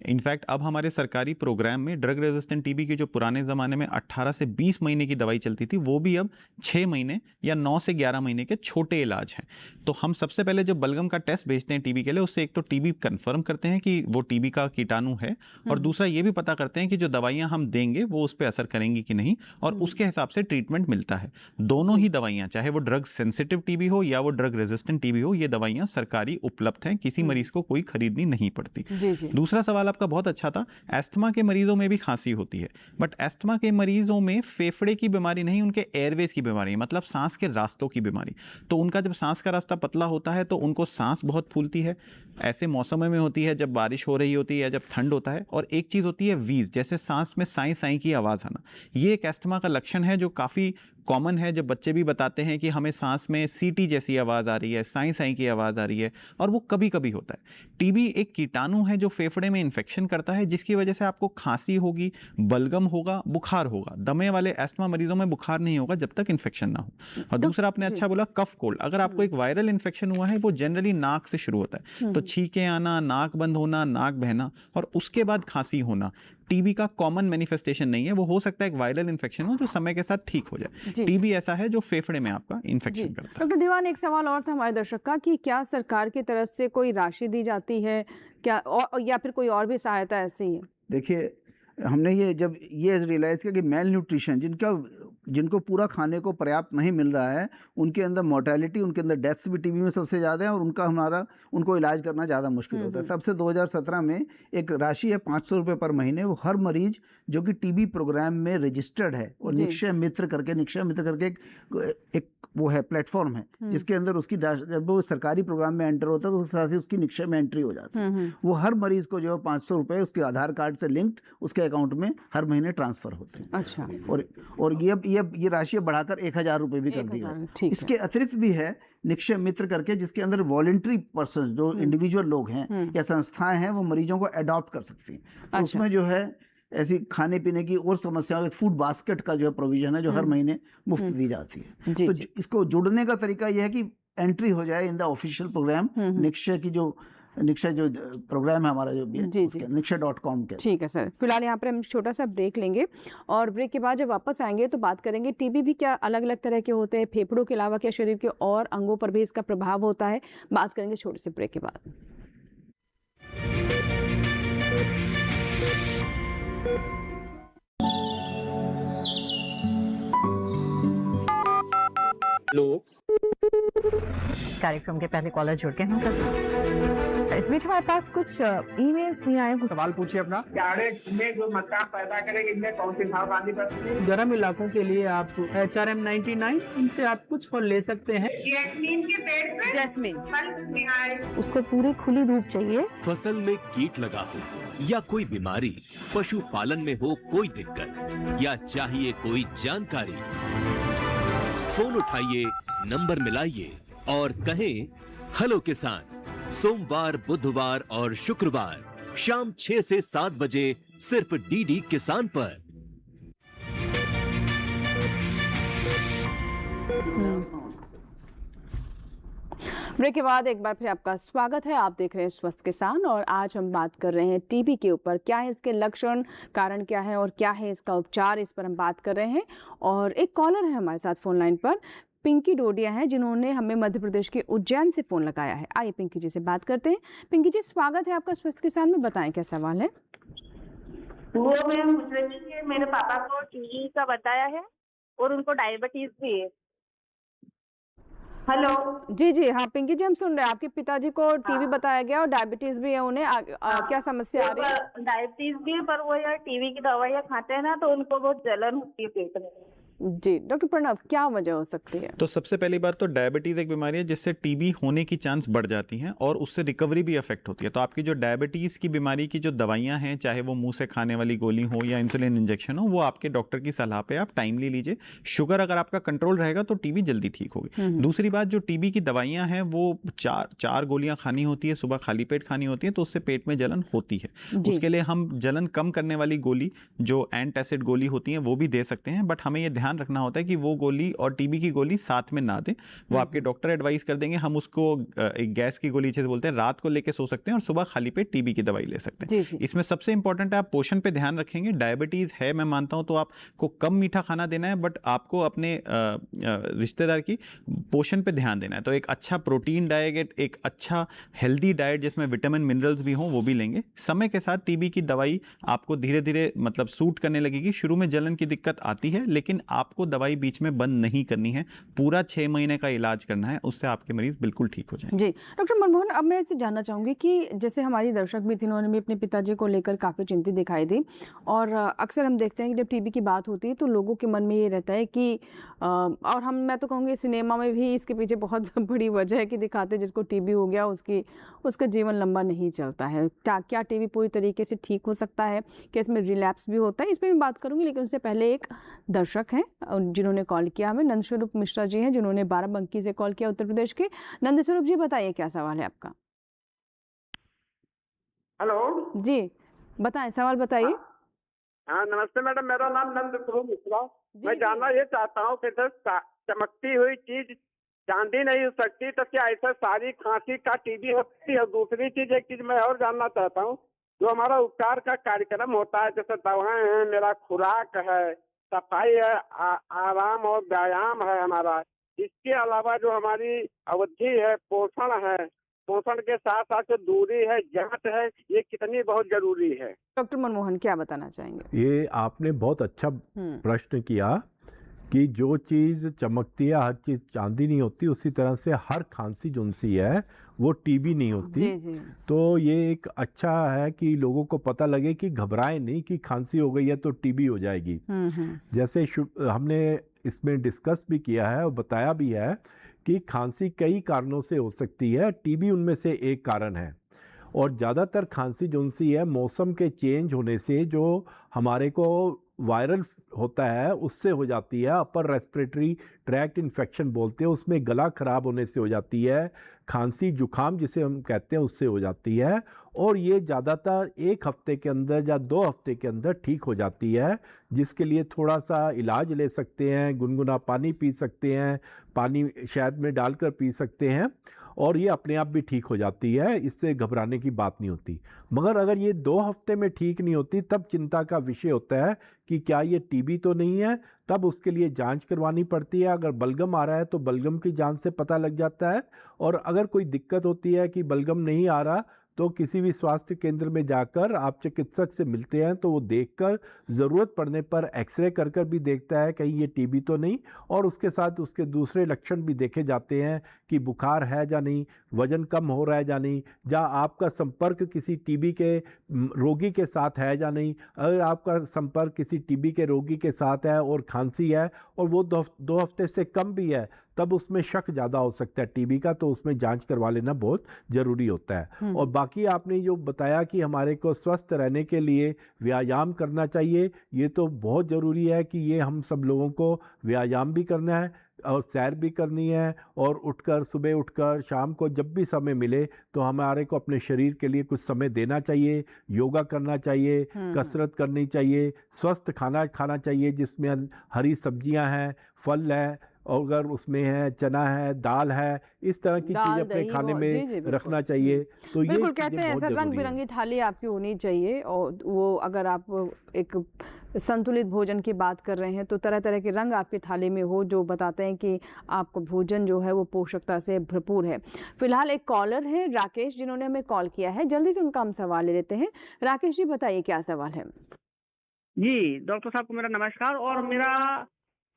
इनफैक्ट अब हमारे सरकारी प्रोग्राम में ड्रग रेजिस्टेंट टीबी की जो पुराने ज़माने में 18 से 20 महीने की दवाई चलती थी, वो भी अब 6 महीने या 9 से 11 महीने के छोटे इलाज हैं। तो हम सबसे पहले जब बलगम का टेस्ट भेजते हैं टीबी के लिए, उससे एक तो टीबी कंफर्म करते हैं कि वो टीबी का कीटाणु है, और दूसरा ये भी पता करते हैं कि जो दवाइयाँ हम देंगे वो उस पर असर करेंगी कि नहीं, और उसके हिसाब से ट्रीटमेंट मिलता है। दोनों ही दवाइयाँ, चाहे वो ड्रग सेंसिटिव टीबी हो या वो ड्रग रेजिस्टेंट टीबी हो, ये दवाइयाँ सरकारी उपलब्ध हैं, किसी मरीज को कोई खरीदनी नहीं पड़ती। दूसरा सवाल आपका बहुत अच्छा था। एस्थमा के मरीजों में भी खांसी होती है, बट एस्थमा के मरीजों में फेफड़े की बीमारी नहीं, उनके एयरवेज की बीमारी, मतलब सांस के रास्तों की बीमारी। तो उनका जब सांस का रास्ता पतला होता है तो उनको सांस बहुत फूलती है। ऐसे मौसमों में होती है जब बारिश हो रही होती है या जब ठंड होता है। और एक चीज़ होती है वीज, जैसे सांस में साई साई की आवाज़ आना। ये एक एस्थमा का लक्षण है जो काफ़ी कॉमन है, जब बच्चे भी बताते हैं कि हमें सांस में सीटी जैसी आवाज़ आ रही है, साई साई की आवाज़ आ रही है, और वो कभी कभी होता है। टीबी एक कीटाणु है जो फेफड़े में इन्फेक्शन करता है, जिसकी वजह से आपको खांसी होगी, बलगम होगा, बुखार होगा। दमे वाले एस्थमा मरीजों में बुखार नहीं होगा जब तक इन्फेक्शन ना हो। और दूसरा आपने अच्छा बोला, कफ कोल्ड। अगर आपको एक वायरल इन्फेक्शन हुआ है, वो जनरली नाक से शुरू होता है, तो छींके आना, नाक बंद होना, नाक बहना, और उसके बाद खांसी होना टीबी का कॉमन मैनिफेस्टेशन नहीं है। वो हो सकता है एक वायरल इन्फेक्शन हो जो समय के साथ ठीक हो जाए। टीबी ऐसा है जो फेफड़े में आपका इन्फेक्शन करता है। डॉक्टर दीवान, एक सवाल और था हमारे दर्शक का कि क्या सरकार की तरफ से कोई राशि दी जाती है क्या, और या फिर कोई और भी सहायता ऐसी है? देखिए, हमने जब ये रियलाइज़ किया कि मेल न्यूट्रिशन, जिनको पूरा खाने को पर्याप्त नहीं मिल रहा है, उनके अंदर मोर्टेलिटी, उनके अंदर डेथ्स भी टीबी में सबसे ज़्यादा है, और उनको इलाज करना ज़्यादा मुश्किल होता है। तब से 2017 में एक राशि है 500 रुपये पर महीने, वो हर मरीज जो कि टीबी प्रोग्राम में रजिस्टर्ड है, और निक्षय मित्र करके एक वो है प्लेटफॉर्म है, जिसके अंदर उसकी जब वो सरकारी प्रोग्राम में एंटर होता है तो उसके साथ ही उसकी निक्षय में एंट्री हो जाती है। वो हर मरीज को जो है 500 रुपये उसके आधार कार्ड से लिंक्ड उसके अकाउंट में हर महीने ट्रांसफर होते हैं। अच्छा। और ये राशि बढ़ाकर 1000 रुपये भी कर दी है। इसके अतिरिक्त भी है निक्षय मित्र करके, जिसके अंदर वॉलंटरी पर्सन, जो इंडिविजुअल लोग हैं या संस्थाएं हैं, वो मरीजों को अडॉप्ट कर सकती हैं। तो उसमें जो है ऐसी खाने पीने की और समस्याओं, एक फूड बास्केट का जो है प्रोविजन है, जो हर महीने मुफ्त दी जाती है। तो इसको जुड़ने का तरीका यह है कि एंट्री हो जाए in the official programme. Nikshay जो प्रोग्राम है हमारा, जो निक्षय.com के। ठीक है सर, फिलहाल यहाँ पर हम छोटा सा ब्रेक लेंगे, और ब्रेक के बाद जब वापस आएंगे तो बात करेंगे टीबी भी क्या अलग अलग तरह के होते हैं, फेफड़ों के अलावा क्या शरीर के और अंगों पर भी इसका प्रभाव होता है। बात करेंगे छोटे से ब्रेक के बाद। कार्यक्रम के पहले कॉलर जुड़ के हम इस बीच हमारे पास कुछ ईमेल्स भी आए। सवाल पूछिए अपना। में जो मकान पैदा करेंगे, इनमें कौन सी सावधानी बरतें? गर्म इलाकों के लिए आप HRM 99 इनसे आप कुछ फल ले सकते हैं। जैस्मीन के पेड़ पे जैस्मीन उसको पूरी खुली धूप चाहिए। फसल में कीट लगा हो या कोई बीमारी, पशुपालन में हो कोई दिक्कत, या चाहिए कोई जानकारी, फोन उठाइए, नंबर मिलाइए और कहें हेलो किसान। सोमवार, बुधवार और शुक्रवार शाम 6 से 7 बजे सिर्फ DD किसान पर। ब्रेक के बाद एक बार फिर आपका स्वागत है। आप देख रहे हैं स्वस्थ किसान और आज हम बात कर रहे हैं टीबी के ऊपर। क्या है इसके लक्षण, कारण क्या है और क्या है इसका उपचार, इस पर हम बात कर रहे हैं। और एक कॉलर है हमारे साथ फोन लाइन पर, पिंकी डोडिया है, जिन्होंने हमें मध्य प्रदेश के उज्जैन से फोन लगाया है। आइए पिंकी जी से बात करते हैं। पिंकी जी, स्वागत है आपका स्वस्थ किसान में। बताएं क्या सवाल है। वो मैं पूछ रही थी कि मेरे पापा को टीबी का बताया है और उनको डायबिटीज भी है। हेलो जी, हाँ पिंकी जी, हम सुन रहे हैं। आपके पिताजी को टीबी बताया गया और डायबिटीज भी है उन्हें। क्या समस्या आ रही है? डायबिटीज भी है, पर वो यार टीबी की दवाइयाँ खाते हैं ना, तो उनको बहुत जलन होती है पेट में। जी डॉक्टर प्रणव, क्या वजह हो सकती है? तो सबसे पहली बात तो डायबिटीज़ एक बीमारी है जिससे टीबी होने की चांस बढ़ जाती हैं और उससे रिकवरी भी अफेक्ट होती है। तो आपकी जो डायबिटीज़ की बीमारी की जो दवाइयां हैं, चाहे वो मुंह से खाने वाली गोली हो या इंसुलिन इंजेक्शन हो, वो आपके डॉक्टर की सलाह पे आप टाइमली लीजिए। शुगर अगर आपका कंट्रोल रहेगा तो टीबी जल्दी ठीक होगी। दूसरी बात, जो टीबी की दवाइयाँ हैं वो चार गोलियाँ खानी होती है, सुबह खाली पेट खानी होती है, तो उससे पेट में जलन होती है। उसके लिए हम जलन कम करने वाली गोली, जो एंटासिड गोली होती है, वो भी दे सकते हैं। बट हमें ये ध्यान रखना होता है कि वो गोली और टीबी की गोली साथ में ना दें। वो आपके डॉक्टर एडवाइस कर देंगे। हम उसको एक गैस की गोली जैसे बोलते हैं, रात को लेके सो सकते हैं और सुबह खाली पेट टीबी की दवाई ले सकते हैं। इसमें सबसे इंपॉर्टेंट है आप पोषण पे ध्यान रखेंगे। डायबिटीज है, मैं मानता हूं, तो आपको कम मीठा खाना देना है, बट आपको अपने रिश्तेदार की पोषण पे ध्यान देना है। तो एक अच्छा प्रोटीन डाइट, एक अच्छा हेल्दी डाइट जिसमें विटामिन मिनरल्स भी हों, वो भी लेंगे। समय के साथ टीबी की दवाई आपको धीरे धीरे मतलब सूट करने लगेगी। शुरू में जलन की दिक्कत आती है, लेकिन आपको दवाई बीच में बंद नहीं करनी है। पूरा 6 महीने का इलाज करना है, उससे आपके मरीज बिल्कुल ठीक हो जाएंगे। जी डॉक्टर मनमोहन, अब मैं इससे जानना चाहूँगी कि जैसे हमारी दर्शक भी थी, उन्होंने भी अपने पिताजी को लेकर काफ़ी चिंतित दिखाई दी। और अक्सर हम देखते हैं कि जब टीबी की बात होती है तो लोगों के मन में ये रहता है कि और मैं तो कहूँगी सिनेमा में भी इसके पीछे बहुत बड़ी वजह है कि दिखाते जिसको टीबी हो गया उसका जीवन लंबा नहीं चलता है। क्या टीबी पूरी तरीके से ठीक हो सकता है? क्या इसमें रिलैप्स भी होता है? इस पर मैं बात करूँगी, लेकिन उससे पहले एक दर्शक हैं जिन्होंने कॉल किया हमें, नंदस्वरूप मिश्रा जी हैं, जिन्होंने बाराबंकी से कॉल किया, उत्तर प्रदेश के। नंदस्वरूप जी, बताइए क्या सवाल है आपका। हेलो जी बताएं, सवाल बताइए। हाँ नमस्ते मैडम, मेरा नाम नंदस्वरूप मिश्रा। मैं जानना ये चाहता हूँ कि चमकती हुई चीज चांदी नहीं हो सकती, तो क्या ऐसा सारी खांसी का टीबी होती है? दूसरी चीज, एक चीज मैं और जानना चाहता हूँ, जो हमारा उपचार का कार्यक्रम होता है, जैसे दवाएं हैं, मेरा खुराक है, सफाई है, आराम और व्यायाम है हमारा, इसके अलावा जो हमारी अवधि है, पोषण है, पोषण के साथ साथ जो दूरी है, जांच है, ये कितनी बहुत जरूरी है? डॉक्टर मनमोहन क्या बताना चाहेंगे? ये आपने बहुत अच्छा प्रश्न किया कि जो चीज़ चमकती है, हर चीज़ चांदी नहीं होती, उसी तरह से हर खांसी जोनसी है वो टीबी नहीं होती। जी। तो ये एक अच्छा है कि लोगों को पता लगे कि घबराएं नहीं कि खांसी हो गई है तो टीबी हो जाएगी। जैसे हमने इसमें डिस्कस भी किया है और बताया भी है कि खांसी कई कारणों से हो सकती है, टीबी उनमें से एक कारण है। और ज़्यादातर खांसी जोनसी है मौसम के चेंज होने से, जो हमारे को वायरल होता है उससे हो जाती है। अपर रेस्पिरेटरी ट्रैक्ट इन्फेक्शन बोलते हैं, उसमें गला खराब होने से हो जाती है। खांसी जुकाम जिसे हम कहते हैं उससे हो जाती है। और ये ज़्यादातर 1 हफ्ते के अंदर या 2 हफ्ते के अंदर ठीक हो जाती है, जिसके लिए थोड़ा सा इलाज ले सकते हैं, गुनगुना पानी पी सकते हैं, पानी शहद में डालकर पी सकते हैं, और ये अपने आप भी ठीक हो जाती है। इससे घबराने की बात नहीं होती। मगर अगर ये 2 हफ्ते में ठीक नहीं होती, तब चिंता का विषय होता है कि क्या ये टीबी तो नहीं है। तब उसके लिए जांच करवानी पड़ती है। अगर बलगम आ रहा है तो बलगम की जांच से पता लग जाता है, और अगर कोई दिक्कत होती है कि बलगम नहीं आ रहा, तो किसी भी स्वास्थ्य केंद्र में जाकर आप चिकित्सक से मिलते हैं, तो वो देखकर ज़रूरत पड़ने पर एक्सरे कर भी देखता है कहीं ये टीबी तो नहीं, और उसके साथ उसके दूसरे लक्षण भी देखे जाते हैं कि बुखार है या नहीं, वजन कम हो रहा है या नहीं, या आपका संपर्क किसी टीबी के रोगी के साथ है या नहीं। अगर आपका संपर्क किसी टीबी के रोगी के साथ है और खांसी है और वो 2 हफ्ते से कम भी है, तब उसमें शक ज़्यादा हो सकता है टीबी का, तो उसमें जांच करवा लेना बहुत ज़रूरी होता है। और बाकी आपने जो बताया कि हमारे को स्वस्थ रहने के लिए व्यायाम करना चाहिए, ये तो बहुत ज़रूरी है कि ये हम सब लोगों को व्यायाम भी करना है और सैर भी करनी है, और सुबह उठकर शाम को जब भी समय मिले तो हमारे को अपने शरीर के लिए कुछ समय देना चाहिए। योगा करना चाहिए, कसरत करनी चाहिए, स्वस्थ खाना खाना चाहिए जिसमें हरी सब्जियां हैं, फल है, और अगर उसमें है चना है, दाल है, इस तरह की चीज़ अपने खाने में रखना चाहिए। तो ये बिल्कुल कहते हैं ऐसा रंग बिरंगी थाली आपकी होनी चाहिए। और वो अगर आप एक संतुलित भोजन की बात कर रहे हैं तो तरह तरह के रंग आपकी थाली में हो जो बताते हैं कि आपका भोजन जो है वो पोषकता से भरपूर है। फिलहाल एक कॉलर है राकेश, जिन्होंने हमें कॉल किया है। जल्दी से उनका हम सवाल ले लेते हैं। राकेश जी बताइए क्या सवाल है। जी डॉक्टर साहब को मेरा नमस्कार। और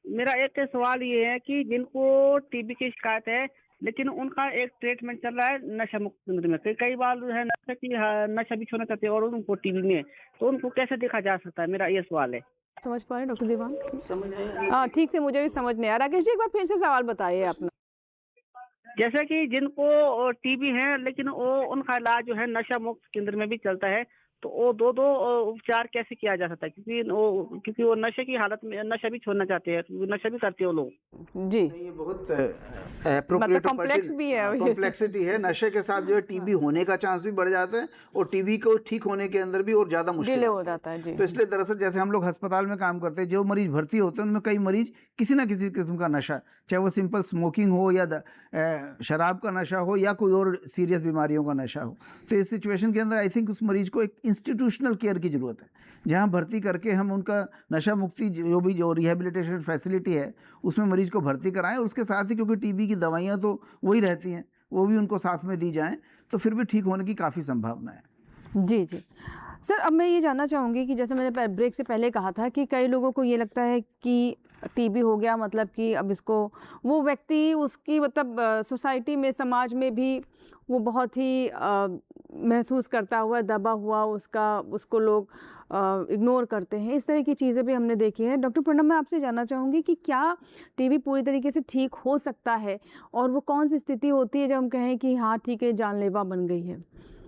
मेरा एक सवाल ये है कि जिनको टीबी की शिकायत है लेकिन उनका एक ट्रीटमेंट चल रहा है नशा मुक्त केंद्र में, कई बार जो है नशा भी छोड़ना चाहते हैं और उनको टीबी में, तो उनको कैसे देखा जा सकता है, मेरा ये सवाल है। समझ पा रहे हैं डॉक्टर देवांग? हाँ ठीक से मुझे भी समझ नहीं आया। राकेश जी एक बार फिर से सवाल बताइए अपना। जैसे कि जिनको टीबी है लेकिन वो उनका इलाज जो है नशा मुक्त केंद्र में भी चलता है, तो वो दो उपचार कैसे किया जा सकता है, क्योंकि वो नशे की हालत में नशा भी छोड़ना चाहते हैं, नशा भी करते हैं वो लोग। जी ये बहुत कॉम्प्लेक्स भी है, कॉम्प्लेक्सिटी है। नशे के साथ जो है टीबी होने का चांस भी बढ़ जाता है और टीबी को ठीक होने के अंदर भी और ज़्यादा मुश्किल डिले हो जाता है। जी तो इसलिए दरअसल जैसे हम लोग अस्पताल में काम करते हैं, जो मरीज भर्ती होते हैं उनमें कई मरीज किसी ना किसी किस्म का नशा, चाहे वो सिंपल स्मोकिंग हो या शराब का नशा हो या कोई और सीरियस बीमारियों का नशा हो। तो इस सिचुएशन के अंदर आई थिंक उस मरीज को एक इंस्टीट्यूशनल केयर की ज़रूरत है, जहाँ भर्ती करके हम उनका नशा मुक्ति जो रिहेबिलिटेशन फैसिलिटी है उसमें मरीज को भर्ती कराएं। और उसके साथ ही क्योंकि टीबी की दवाइयाँ तो वही रहती हैं, वो भी उनको साथ में दी जाएँ तो फिर भी ठीक होने की काफ़ी संभावना है। जी जी सर, अब मैं ये जानना चाहूँगी कि जैसे मैंने ब्रेक से पहले कहा था कि कई लोगों को ये लगता है कि टीबी हो गया मतलब कि अब इसको वो व्यक्ति उसकी मतलब सोसाइटी में समाज में भी वो बहुत ही महसूस करता हुआ दबा हुआ उसको लोग इग्नोर करते हैं। इस तरह की चीज़ें भी हमने देखी हैं। डॉक्टर प्रणब, मैं आपसे जानना चाहूँगी कि क्या टीबी पूरी तरीके से ठीक हो सकता है और वो कौन सी स्थिति होती है जब हम कहें कि हाँ ठीक है जानलेवा बन गई है?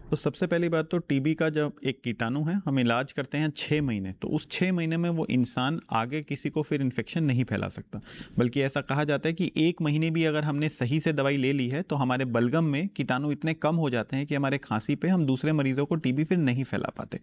तो सबसे पहली बात तो टीबी का जब एक कीटाणु है हम इलाज करते हैं 6 महीने, तो उस 6 महीने में वो इंसान आगे किसी को फिर इन्फेक्शन नहीं फैला सकता। बल्कि ऐसा कहा जाता है कि 1 महीने भी अगर हमने सही से दवाई ले ली है तो हमारे बलगम में कीटाणु इतने कम हो जाते हैं कि हमारे खांसी पे हम दूसरे मरीजों को टीबी फिर नहीं फैला पाते।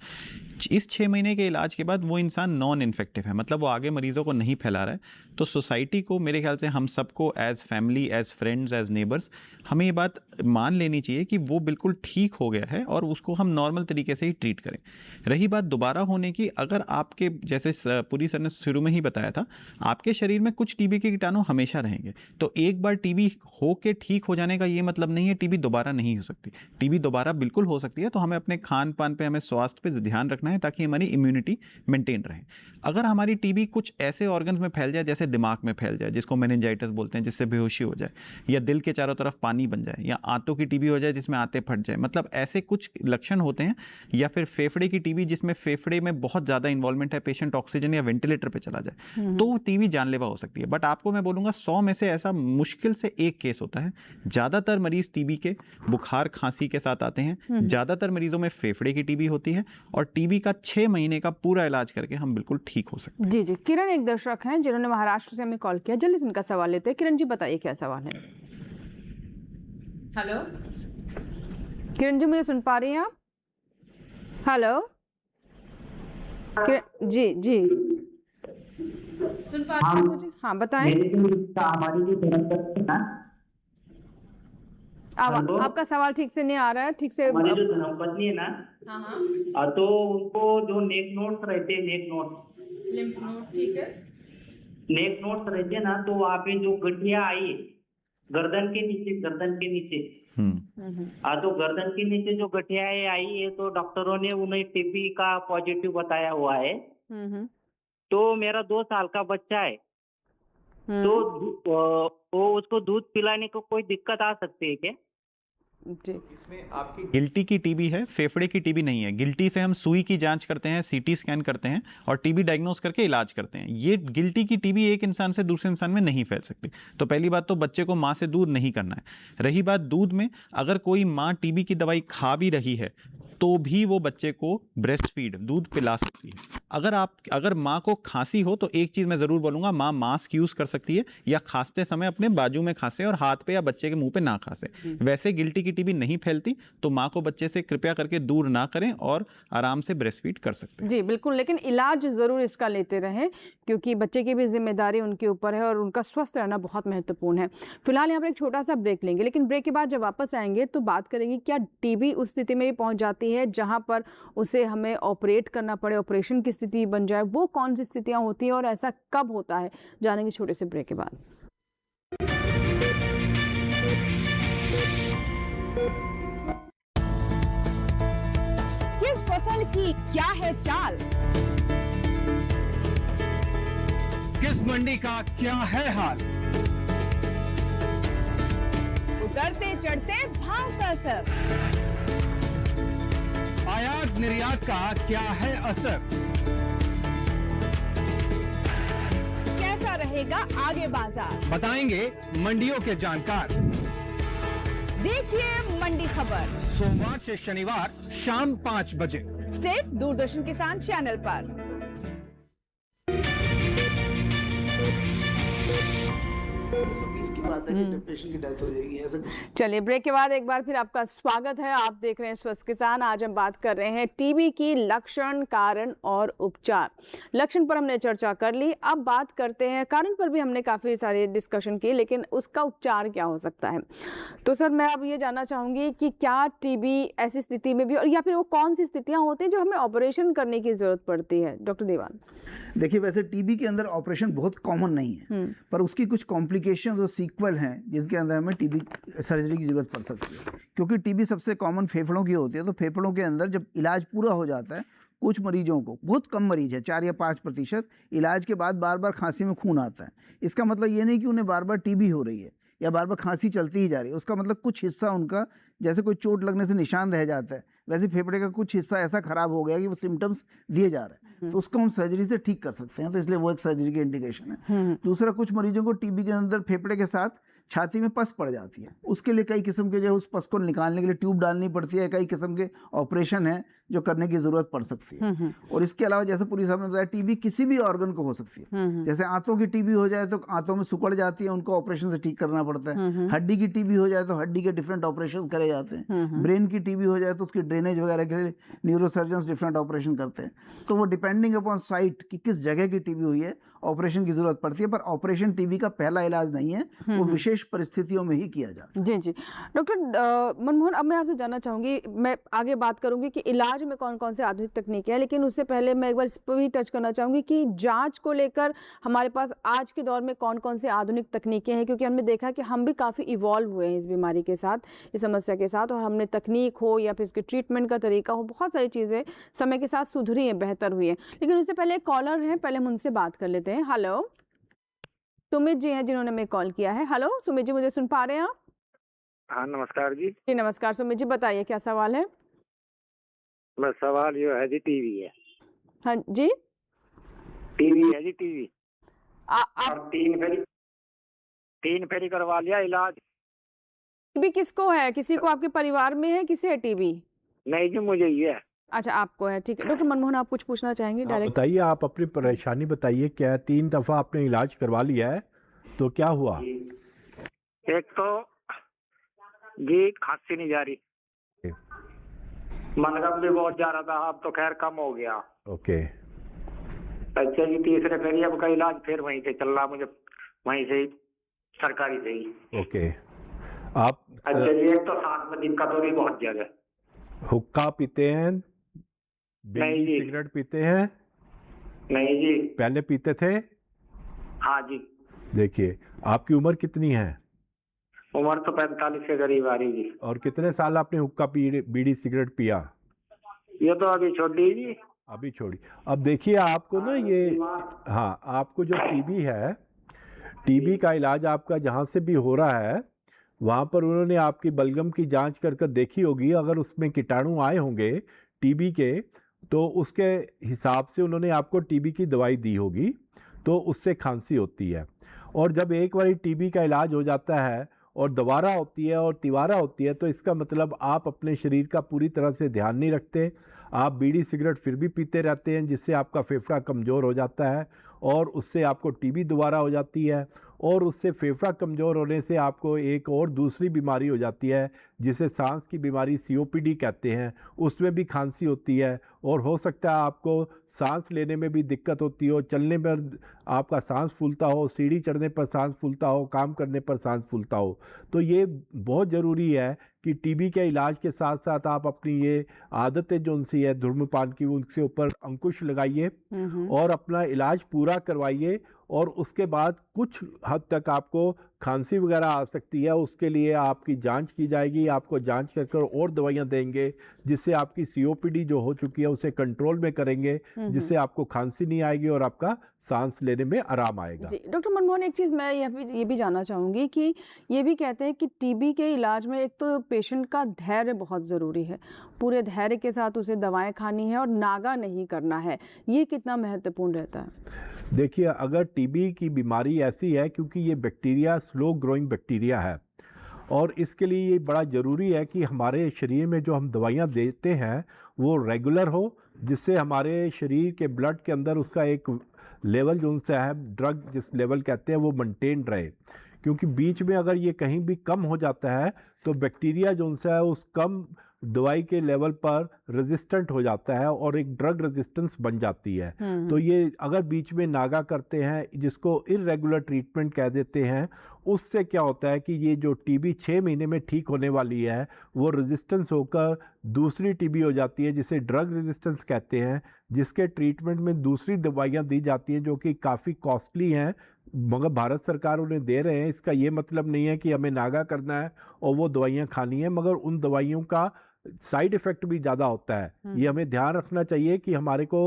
इस 6 महीने के इलाज के बाद वो इंसान नॉन इन्फेक्टिव है, मतलब वो आगे मरीजों को नहीं फैला रहा है। तो सोसाइटी को मेरे ख्याल से हम सबको as family, as friends, as neighbours हमें ये बात मान लेनी चाहिए कि वो बिल्कुल ठीक हो गया है और उसको हम नॉर्मल तरीके से ही ट्रीट करें। रही बात दोबारा होने की, अगर आपके जैसे पूरी सर ने शुरू में ही बताया था, आपके शरीर में कुछ टीबी के कीटाणु हमेशा रहेंगे। तो एक बार टीबी हो के ठीक हो जाने का ये मतलब नहीं है टीबी दोबारा नहीं हो सकती। टीबी दोबारा बिल्कुल हो सकती है। तो हमें अपने खान पान पे, हमें स्वास्थ्य पे ध्यान रखना है ताकि हमारी इम्यूनिटी मेंटेन रहे। अगर हमारी टीबी कुछ ऐसे ऑर्गन्स में फैल जाए, जैसे दिमाग में फैल जाए जिसको मेनिंजाइटिस बोलते हैं, जिससे बेहोशी हो जाए, या दिल के चारों तरफ पानी बन जाए, या आंतों की टीबी हो जाए जिसमें आंतें फट जाए, मतलब ऐसे कुछ लक्षण होते हैं, या फिर फेफड़े की टीबी जिसमें फेफड़े में बहुत ज़्यादा इन्वॉल्वमेंट है, पेशेंट ऑक्सीजन या वेंटिलेटर पे चला जाए, तो टीबी जानलेवा हो सकती है। बट आपको मैं बोलूँगा 100 में से ऐसा मुश्किल से 1 केस होता है। ज़्यादातर मरीज टीबी के बुखार खांसी के साथ आते हैं। ज़्यादातर मरीजों में फेफड़े की टीबी होती है और टीबी का 6 महीने का पूरा इलाज करके हम बिल्कुल ठीक हो सकते हैं। जी जी, किरण एक दर्शक हैं जिन्होंने महाराष्ट्र से हमें कॉल किया। जल्दी से उनका सवाल लेते हैं। किरण जी बताइए क्या सवाल है। हेलो किरण जी, मुझे सुन पा रही हैं आप? हेलो जी जी सुन पा रही हैं मुझे? हाँ बताएं। आपका सवाल ठीक से नहीं आ रहा है, ठीक से। हमारी जो धर्मपत्नी है ना, हाँ, तो उनको जो नेक नोट्स रहते हैं, लिम्फ नोड, ठीक है, नेक नोट्स रहते हैं ना, तो वहाँ पे जो गठिया आई गर्दन के नीचे, तो गर्दन के नीचे जो गठिया आई है, तो डॉक्टरों ने उन्हें टीबी का पॉजिटिव बताया हुआ है। तो मेरा 2 साल का बच्चा है, तो उसको दूध पिलाने को कोई दिक्कत आ सकती है क्या? इसमें आपकी गिल्टी की टीबी है, फेफड़े की टीबी नहीं है। गिल्टी से हम सुई की जांच करते हैं, सीटी स्कैन करते हैं और टीबी डायग्नोस करके इलाज करते हैं। ये गिल्टी की टीबी एक इंसान से दूसरे इंसान में नहीं फैल सकती। तो पहली बात तो बच्चे को माँ से दूर नहीं करना है। रही बात दूध में, अगर कोई माँ टीबी की दवाई खा भी रही है तो भी वो बच्चे को ब्रेस्ट फीड दूध पिला सकती है। अगर माँ को खांसी हो तो एक चीज़ मैं ज़रूर बोलूँगा, माँ मास्क यूज़ कर सकती है या खांसते समय अपने बाजू में खांसे और हाथ पे या बच्चे के मुंह पे ना खांसे। वैसे गिल्टी की टीबी नहीं फैलती, तो माँ को बच्चे से कृपया करके दूर ना करें और आराम से ब्रेस्ट फीड कर सकते हैं। जी बिल्कुल, लेकिन इलाज ज़रूर इसका लेते रहें, क्योंकि बच्चे की भी जिम्मेदारी उनके ऊपर है और उनका स्वस्थ रहना बहुत महत्वपूर्ण है। फिलहाल यहाँ पर एक छोटा सा ब्रेक लेंगे, लेकिन ब्रेक के बाद जब वापस आएंगे तो बात करेंगे क्या टीबी उस स्थिति में भी पहुँच जाती है जहाँ पर उसे हमें ऑपरेट करना पड़े, ऑपरेशन की स्थिति बन जाए, वो कौन सी स्थितियाँ होती हैं और ऐसा कब होता है, जानेंगे छोटे से ब्रेक के बाद। किस फसल की क्या है चाल, किस मंडी का क्या है हाल, उतरते चढ़ते भाव का असर, आयात निर्यात का क्या है असर, कैसा रहेगा आगे बाजार, बताएंगे मंडियों के जानकार। देखिए मंडी खबर सोमवार से शनिवार शाम 5 बजे सिर्फ दूरदर्शन किसान चैनल पर। चलिए ब्रेक के बाद एक बार फिर आपका स्वागत है। आप देख रहे हैं स्वस्थ किसान। आज हम बात कर रहे हैं टीबी की लक्षण, कारण और उपचार। लक्षण पर हमने चर्चा कर ली, अब बात करते हैं कारण पर भी हमने काफ़ी सारे डिस्कशन किए, लेकिन उसका उपचार क्या हो सकता है। तो सर मैं अब ये जानना चाहूँगी कि क्या टीबी ऐसी स्थिति में भी, और या फिर वो कौन सी स्थितियाँ होती हैं जो हमें ऑपरेशन करने की ज़रूरत पड़ती है। डॉक्टर देवान, देखिए वैसे टीबी के अंदर ऑपरेशन बहुत कॉमन नहीं है, पर उसकी कुछ कॉम्प्लिकेशंस और सीक्वल हैं जिसके अंदर हमें टीबी सर्जरी की ज़रूरत पड़ सकती है। क्योंकि टीबी सबसे कॉमन फेफड़ों की होती है, तो फेफड़ों के अंदर जब इलाज पूरा हो जाता है, कुछ मरीजों को, बहुत कम मरीज है 4 या 5%, इलाज के बाद बार बार खांसी में खून आता है। इसका मतलब ये नहीं कि उन्हें बार बार टीबी हो रही है या बार बार खांसी चलती ही जा रही है, उसका मतलब कुछ हिस्सा उनका, जैसे कोई चोट लगने से निशान रह जाता है, वैसे फेफड़े का कुछ हिस्सा ऐसा खराब हो गया कि वो सिम्टम्स दिए जा रहे हैं, तो उसको हम सर्जरी से ठीक कर सकते हैं, तो इसलिए वो एक सर्जरी की इंडिकेशन है। दूसरा, कुछ मरीजों को टीबी के अंदर फेफड़े के साथ छाती में पस पड़ जाती है, उसके लिए कई किस्म के जो उस पस को निकालने के लिए ट्यूब डालनी पड़ती है, कई किस्म के ऑपरेशन है जो करने की जरूरत पड़ सकती है। और इसके अलावा जैसे पूरी साहब ने बताया, टीबी किसी भी ऑर्गन को हो सकती है। जैसे आंतों की टीबी हो जाए तो आंतों में सिकुड़ जाती है, उनको ऑपरेशन से ठीक करना पड़ता है। हड्डी की टीबी हो जाए तो हड्डी के डिफरेंट ऑपरेशन करे जाते हैं। ब्रेन की टीबी हो जाए तो उसकी ड्रेनेज वगैरह के लिए न्यूरोसर्जन डिफरेंट ऑपरेशन करते हैं। तो वो डिपेंडिंग अपॉन साइट कि किस जगह की टीबी हुई है, ऑपरेशन की जरूरत पड़ती है। पर ऑपरेशन टीबी का पहला इलाज नहीं है, वो विशेष परिस्थितियों में ही किया जाता है। जी जी डॉक्टर मनमोहन, अब मैं आपसे जानना चाहूँगी, मैं आगे बात करूँगी कि इलाज में कौन कौन से आधुनिक तकनीकें हैं, लेकिन उससे पहले मैं एक बार इस पर भी टच करना चाहूँगी कि जांच को लेकर हमारे पास आज के दौर में कौन कौन से आधुनिक तकनीकें हैं, क्योंकि हमने देखा कि हम भी काफ़ी इवॉल्व हुए हैं इस बीमारी के साथ, इस समस्या के साथ, और हमने तकनीक हो या फिर इसके ट्रीटमेंट का तरीका हो, बहुत सारी चीज़ें समय के साथ सुधरी हैं, बेहतर हुई हैं। लेकिन उससे पहले एक कॉलर हैं, पहले हम उनसे बात कर लेते हैं। हेलो, सुमित जी हैं जिन्होंने हमें कॉल किया है। हेलो सुमित जी, मुझे सुन पा रहे हैं आप? हाँ नमस्कार जी। जी नमस्कार सुमित जी, बताइए क्या सवाल है? मैं सवाल ये है जी, टीवी है। हाँ जी, टीवी है जी, टीवी। आप तीन फेरी करवा लिया इलाज। टीबी किसको है? किसी को आपके परिवार में है, किसे है टीबी? नहीं जी, मुझे ही है। अच्छा आपको है, ठीक है। डॉक्टर मनमोहन, आप कुछ पूछना चाहेंगे? डायरेक्ट बताइए, आप अपनी परेशानी बताइए। क्या 3 दफा आपने इलाज करवा लिया है, तो क्या हुआ? एक तो जी खांसी नहीं जा रही, मनगम भी बहुत जा रहा था, अब तो खैर कम हो गया। ओके। अच्छा जी, तीसरे फेरी अब का इलाज फिर वहीं से चल रहा, मुझे वहीं से सरकारी से ही। ओके। आप अच्छा जी, एक तो सांस में दिक्कत हो रही बहुत ज्यादा। हुक्का पीते हैं? नहीं जी। सिगरेट पीते हैं? नहीं जी। पहले पीते थे? हाँ जी। देखिए, आपकी उम्र कितनी है? उम्र तो 45 के करीब आ रही जी। और कितने साल आपने हुक्का बीड़ी सिगरेट पिया? ये तो अभी छोड़ दी जी। अभी छोड़ी। अब देखिए, आपको ना ये, हाँ, आपको जो टीबी है, टीबी का इलाज आपका जहाँ से भी हो रहा है, वहाँ पर उन्होंने आपकी बलगम की जांच कर कर देखी होगी। अगर उसमें कीटाणु आए होंगे टीबी के, तो उसके हिसाब से उन्होंने आपको टीबी की दवाई दी होगी, तो उससे खांसी होती है। और जब एक बार टीबी का इलाज हो जाता है और दोबारा होती है और तिवारा होती है, तो इसका मतलब आप अपने शरीर का पूरी तरह से ध्यान नहीं रखते। आप बीड़ी सिगरेट फिर भी पीते रहते हैं, जिससे आपका फेफड़ा कमज़ोर हो जाता है और उससे आपको टीबी दोबारा हो जाती है, और उससे फेफड़ा कमज़ोर होने से आपको एक और दूसरी बीमारी हो जाती है जिसे सांस की बीमारी COPD कहते हैं। उसमें भी खांसी होती है और हो सकता है आपको सांस लेने में भी दिक्कत होती हो, चलने पर आपका सांस फूलता हो, सीढ़ी चढ़ने पर सांस फूलता हो, काम करने पर सांस फूलता हो। तो ये बहुत ज़रूरी है कि टीबी के इलाज के साथ साथ आप अपनी ये आदतें जो उनसी है धूम्रपान की, उनके ऊपर अंकुश लगाइए और अपना इलाज पूरा करवाइए। और उसके बाद कुछ हद तक आपको खांसी वगैरह आ सकती है, उसके लिए आपकी जांच की जाएगी, आपको जांच कर और दवाइयां देंगे जिससे आपकी COPD जो हो चुकी है उसे कंट्रोल में करेंगे, जिससे आपको खांसी नहीं आएगी और आपका सांस लेने में आराम आएगा। जी डॉक्टर मनमोहन, एक चीज़ मैं ये भी जानना चाहूँगी कि ये भी कहते हैं कि टीबी के इलाज में एक तो पेशेंट का धैर्य बहुत ज़रूरी है, पूरे धैर्य के साथ उसे दवाएं खानी है और नागा नहीं करना है, ये कितना महत्वपूर्ण रहता है? देखिए, अगर टीबी की बीमारी ऐसी है क्योंकि ये बैक्टीरिया स्लो ग्रोइंग बैक्टीरिया है और इसके लिए ये बड़ा ज़रूरी है कि हमारे शरीर में जो हम दवाइयाँ देते हैं वो रेगुलर हो, जिससे हमारे शरीर के ब्लड के अंदर उसका एक लेवल जो उनसे है ड्रग जिस लेवल कहते हैं वो मेंटेन रहे। क्योंकि बीच में अगर ये कहीं भी कम हो जाता है तो बैक्टीरिया जो उनसे है उस कम दवाई के लेवल पर रेजिस्टेंट हो जाता है और एक ड्रग रेजिस्टेंस बन जाती है। तो ये अगर बीच में नागा करते हैं, जिसको इर्रेगुलर ट्रीटमेंट कह देते हैं, उससे क्या होता है कि ये जो टीबी 6 महीने में ठीक होने वाली है वो रेजिस्टेंस होकर दूसरी टीबी हो जाती है जिसे ड्रग रेजिस्टेंस कहते हैं, जिसके ट्रीटमेंट में दूसरी दवाइयाँ दी जाती हैं जो कि काफ़ी कॉस्टली हैं, मगर भारत सरकार उन्हें दे रहे हैं। इसका ये मतलब नहीं है कि हमें नागा करना है और वो दवाइयाँ खानी है, मगर उन दवाइयों का साइड इफ़ेक्ट भी ज़्यादा होता है। ये हमें ध्यान रखना चाहिए कि हमारे को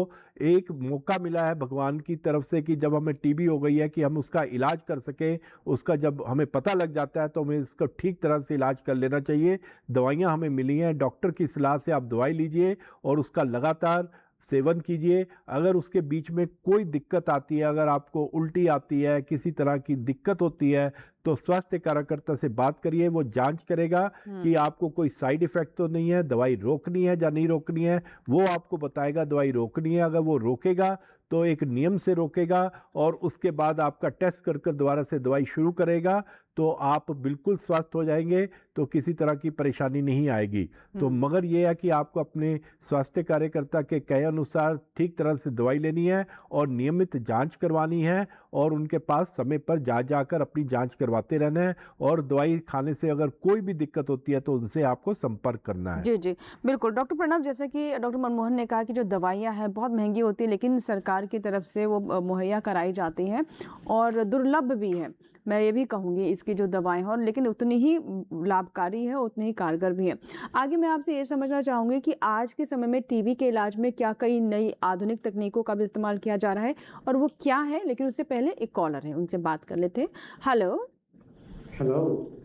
एक मौका मिला है भगवान की तरफ से कि जब हमें टीबी हो गई है कि हम उसका इलाज कर सकें। उसका जब हमें पता लग जाता है तो हमें इसका ठीक तरह से इलाज कर लेना चाहिए। दवाइयाँ हमें मिली हैं, डॉक्टर की सलाह से आप दवाई लीजिए और उसका लगातार सेवन कीजिए। अगर उसके बीच में कोई दिक्कत आती है, अगर आपको उल्टी आती है, किसी तरह की दिक्कत होती है, तो स्वास्थ्य कार्यकर्ता से बात करिए, वो जांच करेगा कि आपको कोई साइड इफेक्ट तो नहीं है, दवाई रोकनी है या नहीं रोकनी है, वो आपको बताएगा दवाई रोकनी है। अगर वो रोकेगा तो एक नियम से रोकेगा और उसके बाद आपका टेस्ट कर दोबारा से दवाई शुरू करेगा तो आप बिल्कुल स्वस्थ हो जाएंगे, तो किसी तरह की परेशानी नहीं आएगी। तो मगर ये है कि आपको अपने स्वास्थ्य कार्यकर्ता के कहे अनुसार ठीक तरह से दवाई लेनी है और नियमित जांच करवानी है और उनके पास समय पर जाकर अपनी जांच करवाते रहना है। और दवाई खाने से अगर कोई भी दिक्कत होती है तो उनसे आपको संपर्क करना है। जी जी बिल्कुल। डॉक्टर प्रणव, जैसे कि डॉक्टर मनमोहन ने कहा कि जो दवाइयाँ हैं बहुत महंगी होती है, लेकिन सरकार की तरफ से वो मुहैया कराई जाती हैं और दुर्लभ भी है, मैं ये भी कहूँगी इसकी जो दवाएं हैं, लेकिन उतनी ही लाभकारी है, उतनी ही कारगर भी है। आगे मैं आपसे ये समझना चाहूँगी कि आज के समय में टीबी के इलाज में क्या कई नई आधुनिक तकनीकों का भी इस्तेमाल किया जा रहा है और वो क्या है, लेकिन उससे पहले एक कॉलर है, उनसे बात कर लेते हैं। हेलो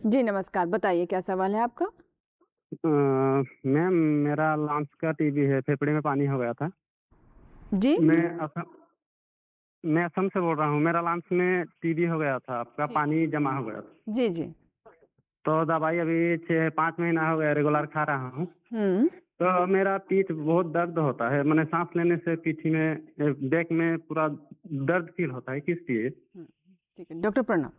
जी नमस्कार, बताइए क्या सवाल है आपका? मैम, मेरा लांस का टीबी है, फेफड़े में पानी हो गया था जी। मैं असम से बोल रहा हूँ। मेरा लांस में टीबी हो गया था, आपका पानी जमा हो गया था। जी जी। तो दवाई अभी 6-5 महीना हो गया रेगुलर खा रहा हूँ। तो मेरा पीठ बहुत दर्द होता है, मैंने सांस लेने से पीठी में बैक में पूरा दर्द फील होता है, किस लिए? ठीक है डॉक्टर प्रणव।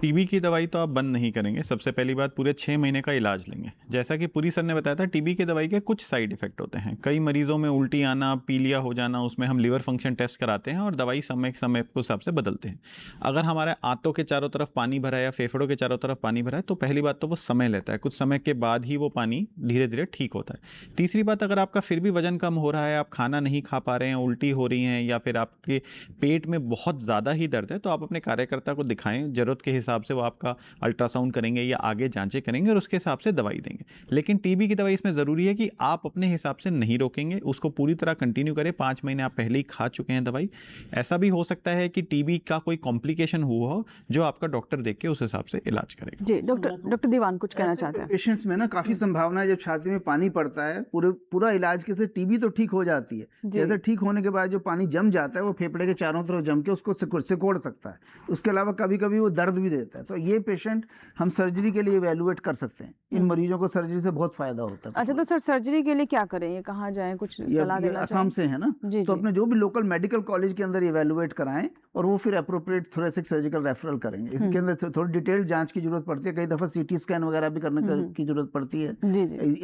टीबी की दवाई तो आप बंद नहीं करेंगे। सबसे पहली बात, पूरे 6 महीने का इलाज लेंगे। जैसा कि पुरी सर ने बताया था, टीबी की दवाई के कुछ साइड इफेक्ट होते हैं। कई मरीजों में उल्टी आना, पीलिया हो जाना, उसमें हम लिवर फंक्शन टेस्ट कराते हैं और दवाई समय समय के हिसाब से बदलते हैं। अगर हमारे आंतों के चारों तरफ पानी भरा है या फेफड़ों के चारों तरफ पानी भरा है तो पहली बात तो वो समय लेता है, कुछ समय के बाद ही वो पानी धीरे धीरे ठीक होता है। तीसरी बात, अगर आपका फिर भी वजन कम हो रहा है, आप खाना नहीं खा पा रहे हैं, उल्टी हो रही हैं या फिर आपके पेट में बहुत ज़्यादा ही दर्द है, तो आप अपने कार्यकर्ता को दिखाएं। ज़रूरत के हिसाब से वो आपका अल्ट्रासाउंड करेंगे या आगे जांचें करेंगे और उसके हिसाब से दवाई देंगे। लेकिन टीबी की दवाई इसमें ज़रूरी है कि आप अपने हिसाब से नहीं रोकेंगे, उसको पूरी तरह कंटिन्यू करें। 5 महीने आप पहले ही खा चुके हैं दवाई। ऐसा भी हो सकता है कि टीबी का कोई कॉम्प्लिकेशन हुआ हो जो आपका डॉक्टर देख के उस हिसाब से इलाज करेगा। जी डॉक्टर दीवान कुछ कहना चाहते हैं? पेशेंट्स में ना काफ़ी संभावना है, जब छाती में पानी पड़ता है पूरा इलाज के से टीबी तो ठीक हो जाती है। जैसे ठीक होने के बाद जो पानी जम जाता है वो फेफड़े के चारों तरफ जम के उसको सिकोड़ सकता है। उसके अलावा कभी कभी वो दर्द दर्द भी देता है। तो ये पेशेंट हम सर्जरी के लिए इवेलुएट कर सकते हैं। इन मरीजों को सर्जरी से बहुत फायदा होता है। अच्छा, तो सर सर्जरी के लिए क्या करें, ये कहाँ जाएं, कुछ सलाह देना आसाम से है ना, तो अपने जो भी लोकल मेडिकल कॉलेज के अंदर इवेलुएट कराएं और वो फिर अप्रोप्रिएट थोरेसिक सर्जिकल रेफरल करेंगे। इसके अंदर थोड़ी डिटेल जांच की जरूरत पड़ती है, कई दफा सीटी स्कैन वगैरह भी करने की जरूरत पड़ती है।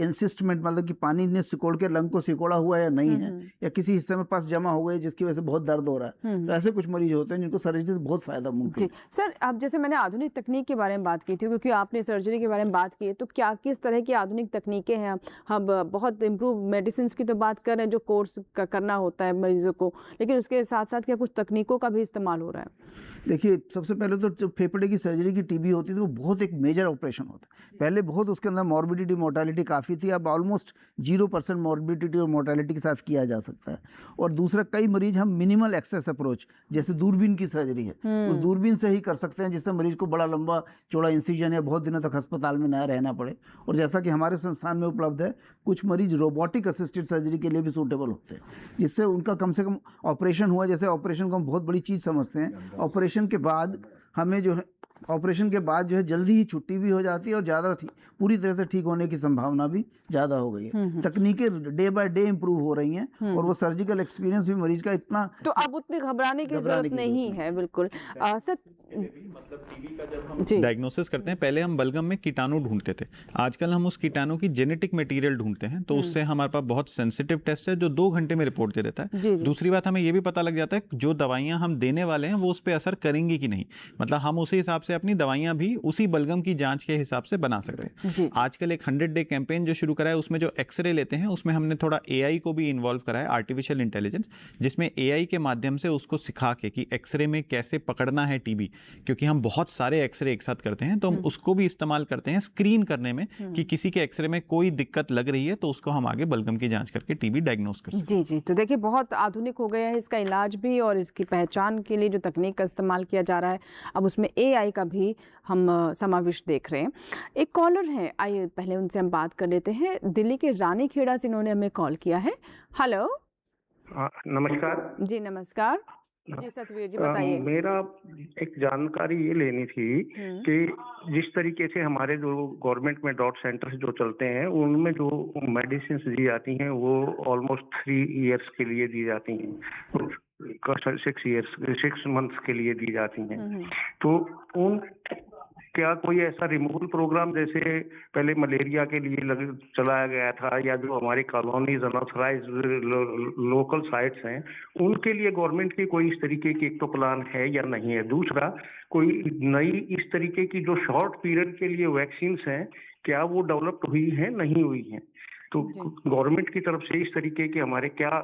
इंसिस्टमेंट मतलब कि पानी ने सिकोड़ के लंग को सिकोड़ा हुआ है या नहीं है, या किसी हिस्से में पस जमा हो गई जिसकी वजह से बहुत दर्द हो रहा है। तो ऐसे कुछ मरीज होते हैं जिनको सर्जरी से बहुत फायदा मुमकिन है। सर, अब जैसे मैंने आधुनिक तकनीक के बारे में बात की थी, क्योंकि आपने सर्जरी के बारे में बात की है, तो क्या किस तरह की आधुनिक तकनीकें हैं? हम बहुत इम्प्रूव मेडिसिन की तो बात कर रहे हैं जो कोर्स करना होता है मरीजों को, लेकिन उसके साथ साथ क्या कुछ तकनीकों का भी इस्तेमाल हो रहा है? देखिए, सबसे पहले तो जब फेफड़े की सर्जरी की टीबी होती थी वो बहुत एक मेजर ऑपरेशन होता है। पहले बहुत उसके अंदर मॉर्बिडिटी मोर्टेलिटी काफ़ी थी, अब ऑलमोस्ट 0% मॉर्बिडिटी और मोर्टेलिटी के साथ किया जा सकता है। और दूसरा, कई मरीज हम मिनिमल एक्सेस अप्रोच, जैसे दूरबीन की सर्जरी है, उस दूरबीन से ही कर सकते हैं, जिससे मरीज को बड़ा लंबा चौड़ा इंसिजन या बहुत दिनों तक अस्पताल में न रहना पड़े। और जैसा कि हमारे संस्थान में उपलब्ध है, कुछ मरीज रोबोटिक असिस्टेड सर्जरी के लिए भी सूटेबल होते हैं, जिससे उनका कम से कम ऑपरेशन हुआ, जैसे ऑपरेशन को हम बहुत बड़ी चीज़ समझते हैं, ऑपरेशन के बाद हमें जो है जल्दी ही छुट्टी भी हो जाती है और ज़्यादा पूरी तरह से ठीक होने की संभावना भी ज़्यादा हो गई है। तकनीकें डे बाय डे इम्प्रूव हो रही हैं और वो सर्जिकल एक्सपीरियंस भी मरीज का इतना, तो अब उतनी घबराने की जरूरत नहीं है। बिल्कुल सर, मतलब टीबी का जब हम डायग्नोसिस करते हैं, पहले हम बलगम में कीटाणु ढूंढते थे, आजकल हम उस कीटाणु की जेनेटिक मटेरियल ढूंढते हैं। तो उससे हमारे पास बहुत सेंसिटिव टेस्ट है जो 2 घंटे में रिपोर्ट दे देता है। दूसरी बात, हमें ये भी पता लग जाता है जो दवाइयाँ हम देने वाले हैं वो उस पर असर करेंगी कि नहीं, मतलब हम उसी हिसाब से अपनी दवाइयाँ भी उसी बलगम की जांच के हिसाब से बना सकते हैं। आजकल एक 100 डे कैंपेन जो शुरू करा है, उसमें जो एक्सरे लेते हैं उसमें हमने थोड़ा AI को भी इन्वॉल्व करा है, आर्टिफिशियल इंटेलिजेंस, जिसमें AI के माध्यम से उसको सिखा के कि एक्सरे में कैसे पकड़ना है टीबी, क्योंकि हम बहुत सारे एक्सरे एक साथ करते हैं, तो हम उसको भी इस्तेमाल करते हैं स्क्रीन करने में कि किसी के एक्सरे में कोई दिक्कत लग रही है तो उसको हम आगे बलगम की जांच करके टीबी डायग्नोस कर सकते हैं। जी, तो देखिए बहुत आधुनिक हो गया है इसका इलाज भी, और इसकी पहचान के लिए जो तकनीक का इस्तेमाल किया जा रहा है, अब उसमें AI का भी हम समावेश देख रहे हैं। एक कॉलर है, आइए पहले उनसे हम बात कर लेते हैं। दिल्ली के रानीखेड़ा से इन्होंने हमें कॉल किया है। हेलो, नमस्कार जी। नमस्कार जी, सतवीर जी बताइए। मेरा एक जानकारी ये लेनी थी कि जिस तरीके से हमारे जो गवर्नमेंट में डॉट सेंटर्स जो चलते हैं, उनमें जो मेडिसिन दी जाती हैं वो ऑलमोस्ट 3 इयर्स के लिए दी जाती हैं, 6 मंथ्स के लिए दी जाती हैं। तो क्या कोई ऐसा रिमूवल प्रोग्राम जैसे पहले मलेरिया के लिए चलाया गया था, या जो हमारी कॉलोनीज अनऑथराइज्ड लोकल साइट्स हैं उनके लिए गवर्नमेंट की कोई इस तरीके की एक तो प्लान है या नहीं है? दूसरा, कोई नई इस तरीके की जो शॉर्ट पीरियड के लिए वैक्सीन हैं, क्या वो डेवलप्ड हुई हैं, नहीं हुई हैं? तो गवर्नमेंट की तरफ से इस तरीके के हमारे क्या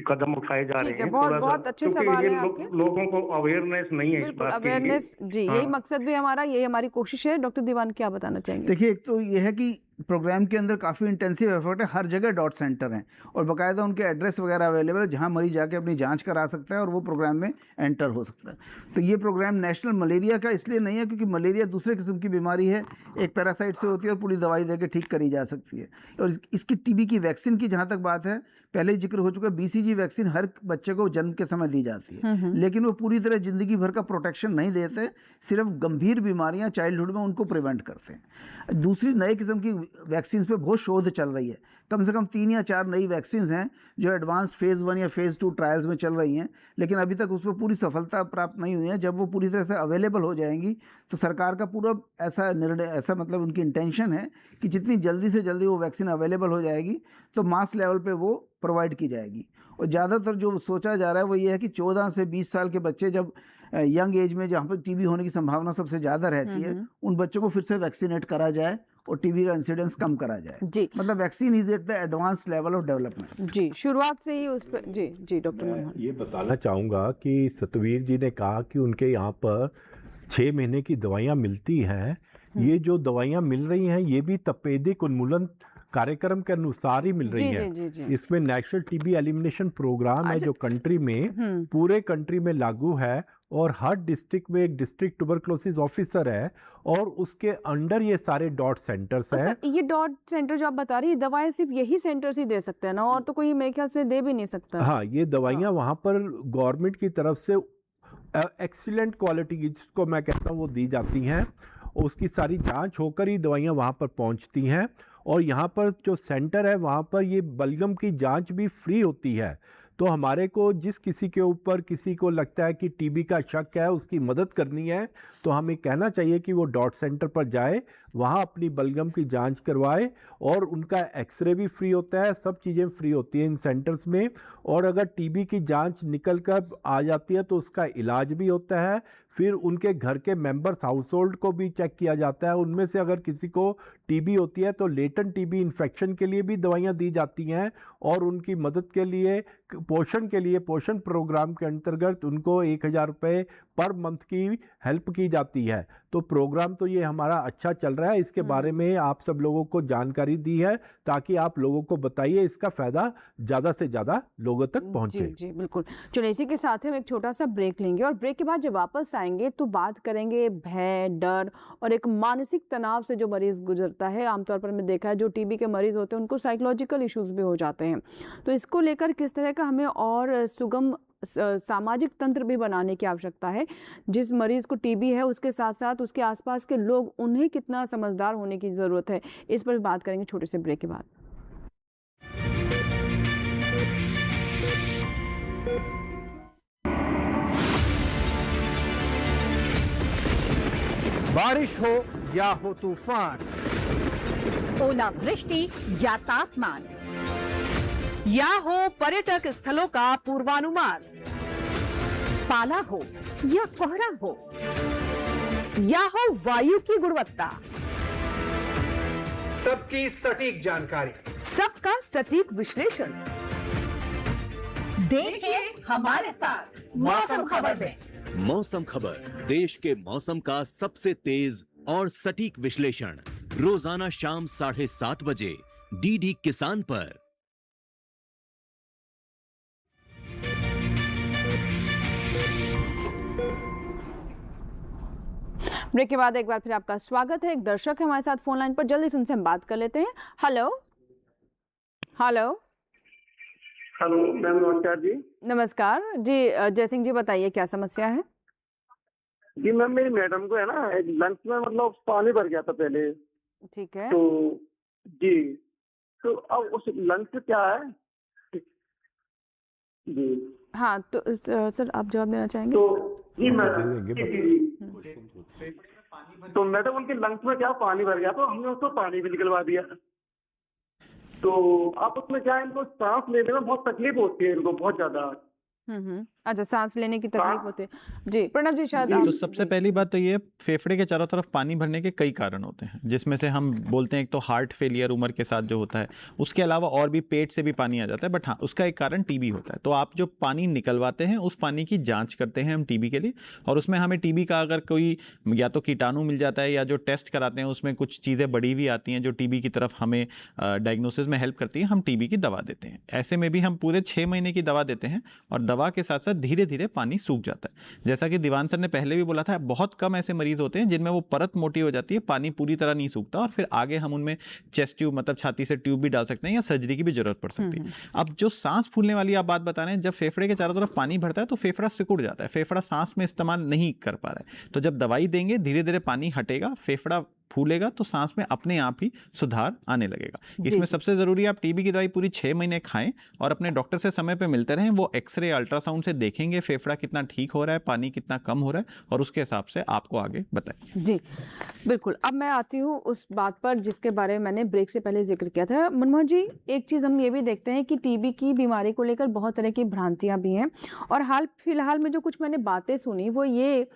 कदम उठाए जा रहे हैं? बहुत अच्छे सवाल है आपके। लोगों को अवेयरनेस नहीं है इस बात की। अवेयरनेस, जी, यही मकसद भी हमारा, यही हमारी कोशिश है। डॉक्टर दीवान क्या बताना चाहेंगे? देखिए, एक तो ये है कि प्रोग्राम के अंदर काफ़ी इंटेंसिव एफर्ट है, हर जगह डॉट सेंटर हैं और बाकायदा उनके एड्रेस वगैरह अवेलेबल है जहां मरीज जाके अपनी जांच करा सकता है और वो प्रोग्राम में एंटर हो सकता है। तो ये प्रोग्राम नेशनल मलेरिया का इसलिए नहीं है क्योंकि मलेरिया दूसरे किस्म की बीमारी है, एक पैरासाइट से होती है और पूरी दवाई देकर ठीक करी जा सकती है। और इसकी टीबी की वैक्सीन की जहाँ तक बात है, पहले ही जिक्र हो चुका है, BCG वैक्सीन हर बच्चे को जन्म के समय दी जाती है, लेकिन वो पूरी तरह जिंदगी भर का प्रोटेक्शन नहीं देते, सिर्फ गंभीर बीमारियां चाइल्डहुड में उनको प्रिवेंट करते हैं। दूसरी नई किस्म की वैक्सीन पे बहुत शोध चल रही है, कम से कम 3 या 4 नई वैक्सीन हैं जो एडवांस फेज़ 1 या फेज़ 2 ट्रायल्स में चल रही हैं, लेकिन अभी तक उस पर पूरी सफलता प्राप्त नहीं हुई है। जब वो पूरी तरह से अवेलेबल हो जाएंगी तो सरकार का पूरा ऐसा निर्णय, ऐसा मतलब उनकी इंटेंशन है कि जितनी जल्दी से जल्दी वो वैक्सीन अवेलेबल हो जाएगी तो मास लेवल पे वो प्रोवाइड की जाएगी। और ज़्यादातर जो सोचा जा रहा है वो ये है कि 14 से 20 साल के बच्चे जब यंग एज में जहाँ पर टीबी होने की संभावना सबसे ज़्यादा रहती है, उन बच्चों को फिर से वैक्सीनेट करा जाए और टीबी का इंसिडेंस कम करा जाए। जी, मतलब vaccine is at the advance level of development. जी, शुरुआत से ही उस पर। जी डॉक्टर मनोहर, ये बताना चाहूँगा कि सतवीर जी ने कहा कि उनके यहाँ पर 6 महीने की दवाइयाँ मिलती हैं। ये जो दवाइयाँ मिल रही हैं ये भी तपेदिक उन्मूलन कार्यक्रम के अनुसार ही मिल रही है। इसमें नेशनल टीबी एलिमिनेशन प्रोग्राम है जो कंट्री में, पूरे कंट्री में लागू है और हर डिस्ट्रिक्ट में एक डिस्ट्रिक्ट ट्यूबरक्लोसिस ऑफिसर है और उसके अंडर ये सारे डॉट सेंटर्स हैं। ये डॉट सेंटर जो आप बता रही है, दवाएं सिर्फ यही सेंटर्स ही दे सकते हैं ना, और तो कोई मेरे ख्याल से दे भी नहीं सकता। हाँ, ये दवाइयाँ वहाँ पर गवर्नमेंट की तरफ से एक्सीलेंट क्वालिटी की, जिसको मैं कहता हूँ, वो दी जाती हैं। उसकी सारी जांच होकर ही दवाइयाँ वहाँ पर पहुँचती हैं। और यहाँ पर जो सेंटर है वहाँ पर ये बलगम की जांच भी फ्री होती है। तो हमारे को जिस किसी के ऊपर किसी को लगता है कि टीबी का शक है, उसकी मदद करनी है, तो हमें कहना चाहिए कि वो डॉट सेंटर पर जाए, वहाँ अपनी बलगम की जांच करवाए, और उनका एक्सरे भी फ्री होता है, सब चीज़ें फ्री होती हैं इन सेंटर्स में। और अगर टीबी की जांच निकल कर आ जाती है तो उसका इलाज भी होता है। फिर उनके घर के मेंबर्स, हाउस होल्ड को भी चेक किया जाता है। उनमें से अगर किसी को टीबी होती है तो लेटेंट टीबी इन्फेक्शन के लिए भी दवाइयाँ दी जाती हैं, और उनकी मदद के लिए, पोषण के लिए, पोषण प्रोग्राम के अंतर्गत उनको 1000 रुपये पर मंथ की हेल्प की जाती है। तो प्रोग्राम तो ये हमारा अच्छा चल रहा है। इसके बारे में आप सब लोगों को जानकारी दी है ताकि आप लोगों को बताइए, इसका फ़ायदा ज़्यादा से ज़्यादा लोगों तक पहुँचे। जी जी बिल्कुल। चलिए, इसी के साथ ही हम एक छोटा सा ब्रेक लेंगे, और ब्रेक के बाद जब वापस आएंगे तो बात करेंगे भय, डर और एक मानसिक तनाव से जो मरीज़ गुजरता है। आमतौर पर मैंने देखा है जो टीबी के मरीज़ होते हैं उनको साइकोलॉजिकल इश्यूज़ भी हो जाते हैं। तो इसको लेकर किस तरह का हमें और सुगम सामाजिक तंत्र भी बनाने की आवश्यकता है। जिस मरीज़ को टीबी है उसके साथ साथ उसके आसपास के लोग, उन्हें कितना समझदार होने की ज़रूरत है, इस पर बात करेंगे छोटे से ब्रेक के बाद। बारिश हो या हो तूफान, ओलावृष्टि या तापमान, या हो पर्यटक स्थलों का पूर्वानुमान, पाला हो या कोहरा हो, या हो वायु की गुणवत्ता, सबकी सटीक जानकारी, सबका सटीक विश्लेषण। देखिए हमारे साथ मौसम खबर में। मौसम खबर, देश के मौसम का सबसे तेज और सटीक विश्लेषण, रोजाना शाम 7:30 बजे डीडी किसान पर। ब्रेक के बाद एक बार फिर आपका स्वागत है। एक दर्शक है हमारे साथ फोन लाइन पर, जल्दी से उनसे हम बात कर लेते हैं। हेलो हेलो हेलो मैम, नमस्कार जी। नमस्कार जी, जय सिंह जी, बताइए क्या समस्या है? जी मैम, मेरी मैडम को है ना लंच में मतलब पानी भर गया था पहले। ठीक है। तो जी, तो अब उस लंच से क्या है जी? हाँ, तो सर आप जवाब देना चाहेंगे? तो जी मैडम, तो मैडम उनके लंच में क्या पानी भर गया, तो हमने उसको पानी भी निकलवा दिया। तो आप उसमें क्या, इनको सांस लेने में बहुत तकलीफ होती है, इनको बहुत ज्यादा। अच्छा, सांस लेने की तकलीफ होती है। जी प्रणव जी, शायद तो सबसे पहली बात तो ये, फेफड़े के चारों तरफ पानी भरने के कई कारण होते हैं, जिसमें से हम बोलते हैं एक तो हार्ट फेलियर उम्र के साथ जो होता है, उसके अलावा और भी पेट से भी पानी आ जाता है, बट हाँ उसका एक कारण टीबी होता है। तो आप जो पानी निकलवाते हैं उस पानी की जांच करते हैं हम टीबी के लिए, और उसमें हमें टीबी का अगर कोई या तो कीटाणु मिल जाता है, या जो टेस्ट कराते हैं उसमें कुछ चीज़ें बड़ी हुई आती हैं जो टीबी की तरफ हमें डायग्नोसिस में हेल्प करती है, हम टीबी की दवा देते हैं। ऐसे में भी हम पूरे 6 महीने की दवा देते हैं, और दवा के साथ साथ धीरे धीरे पानी सूख जाता है। जैसा कि दीवान सर ने पहले भी बोला था, बहुत कम ऐसे मरीज होते हैं जिनमें वो परत मोटी हो जाती है, पानी पूरी तरह नहीं सूखता, और फिर आगे हम उनमें चेस्ट ट्यूब मतलब छाती से ट्यूब भी डाल सकते हैं, या सर्जरी की भी जरूरत पड़ सकती है। अब जो सांस फूलने वाली आप बात बता रहे हैं, जब फेफड़े के चारों तरफ पानी भरता है तो फेफड़ा सिकुड़ जाता है, फेफड़ा सांस में इस्तेमाल नहीं कर पा रहा है। तो जब दवाई देंगे धीरे धीरे पानी हटेगा, फेफड़ा फूलेगा, तो सांस में अपने आप ही सुधार आने लगेगा। इसमें सबसे जरूरी है आप टीबी की दवाई पूरी 6 महीने खाएं, और अपने डॉक्टर से समय पे मिलते रहें। वो एक्सरे अल्ट्रासाउंड से देखेंगे फेफड़ा कितना ठीक हो रहा है, पानी कितना कम हो रहा है, और उसके हिसाब से आपको आगे बताएं। जी बिल्कुल। अब मैं आती हूँ उस बात पर जिसके बारे में मैंने ब्रेक से पहले जिक्र किया था। मनमोहन जी, एक चीज़ हम ये भी देखते हैं कि टीबी की बीमारी को लेकर बहुत तरह की भ्रांतियाँ भी हैं, और हाल फिलहाल में जो कुछ मैंने बातें सुनी वो ये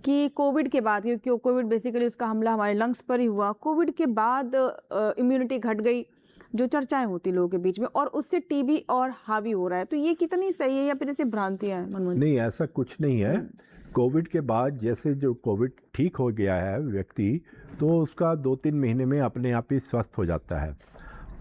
कि कोविड के बाद, क्योंकि कोविड बेसिकली उसका हमला हमारे लंग्स पर ही हुआ, कोविड के बाद इम्यूनिटी घट गई, जो चर्चाएं होती लोगों के बीच में, और उससे टीबी और हावी हो रहा है। तो ये कितनी सही है या फिर ऐसी भ्रांतियां हैं? मनमोहन नहीं, ऐसा कुछ नहीं है। कोविड के बाद जैसे जो कोविड ठीक हो गया है व्यक्ति, तो उसका 2-3 महीने में अपने आप ही स्वस्थ हो जाता है।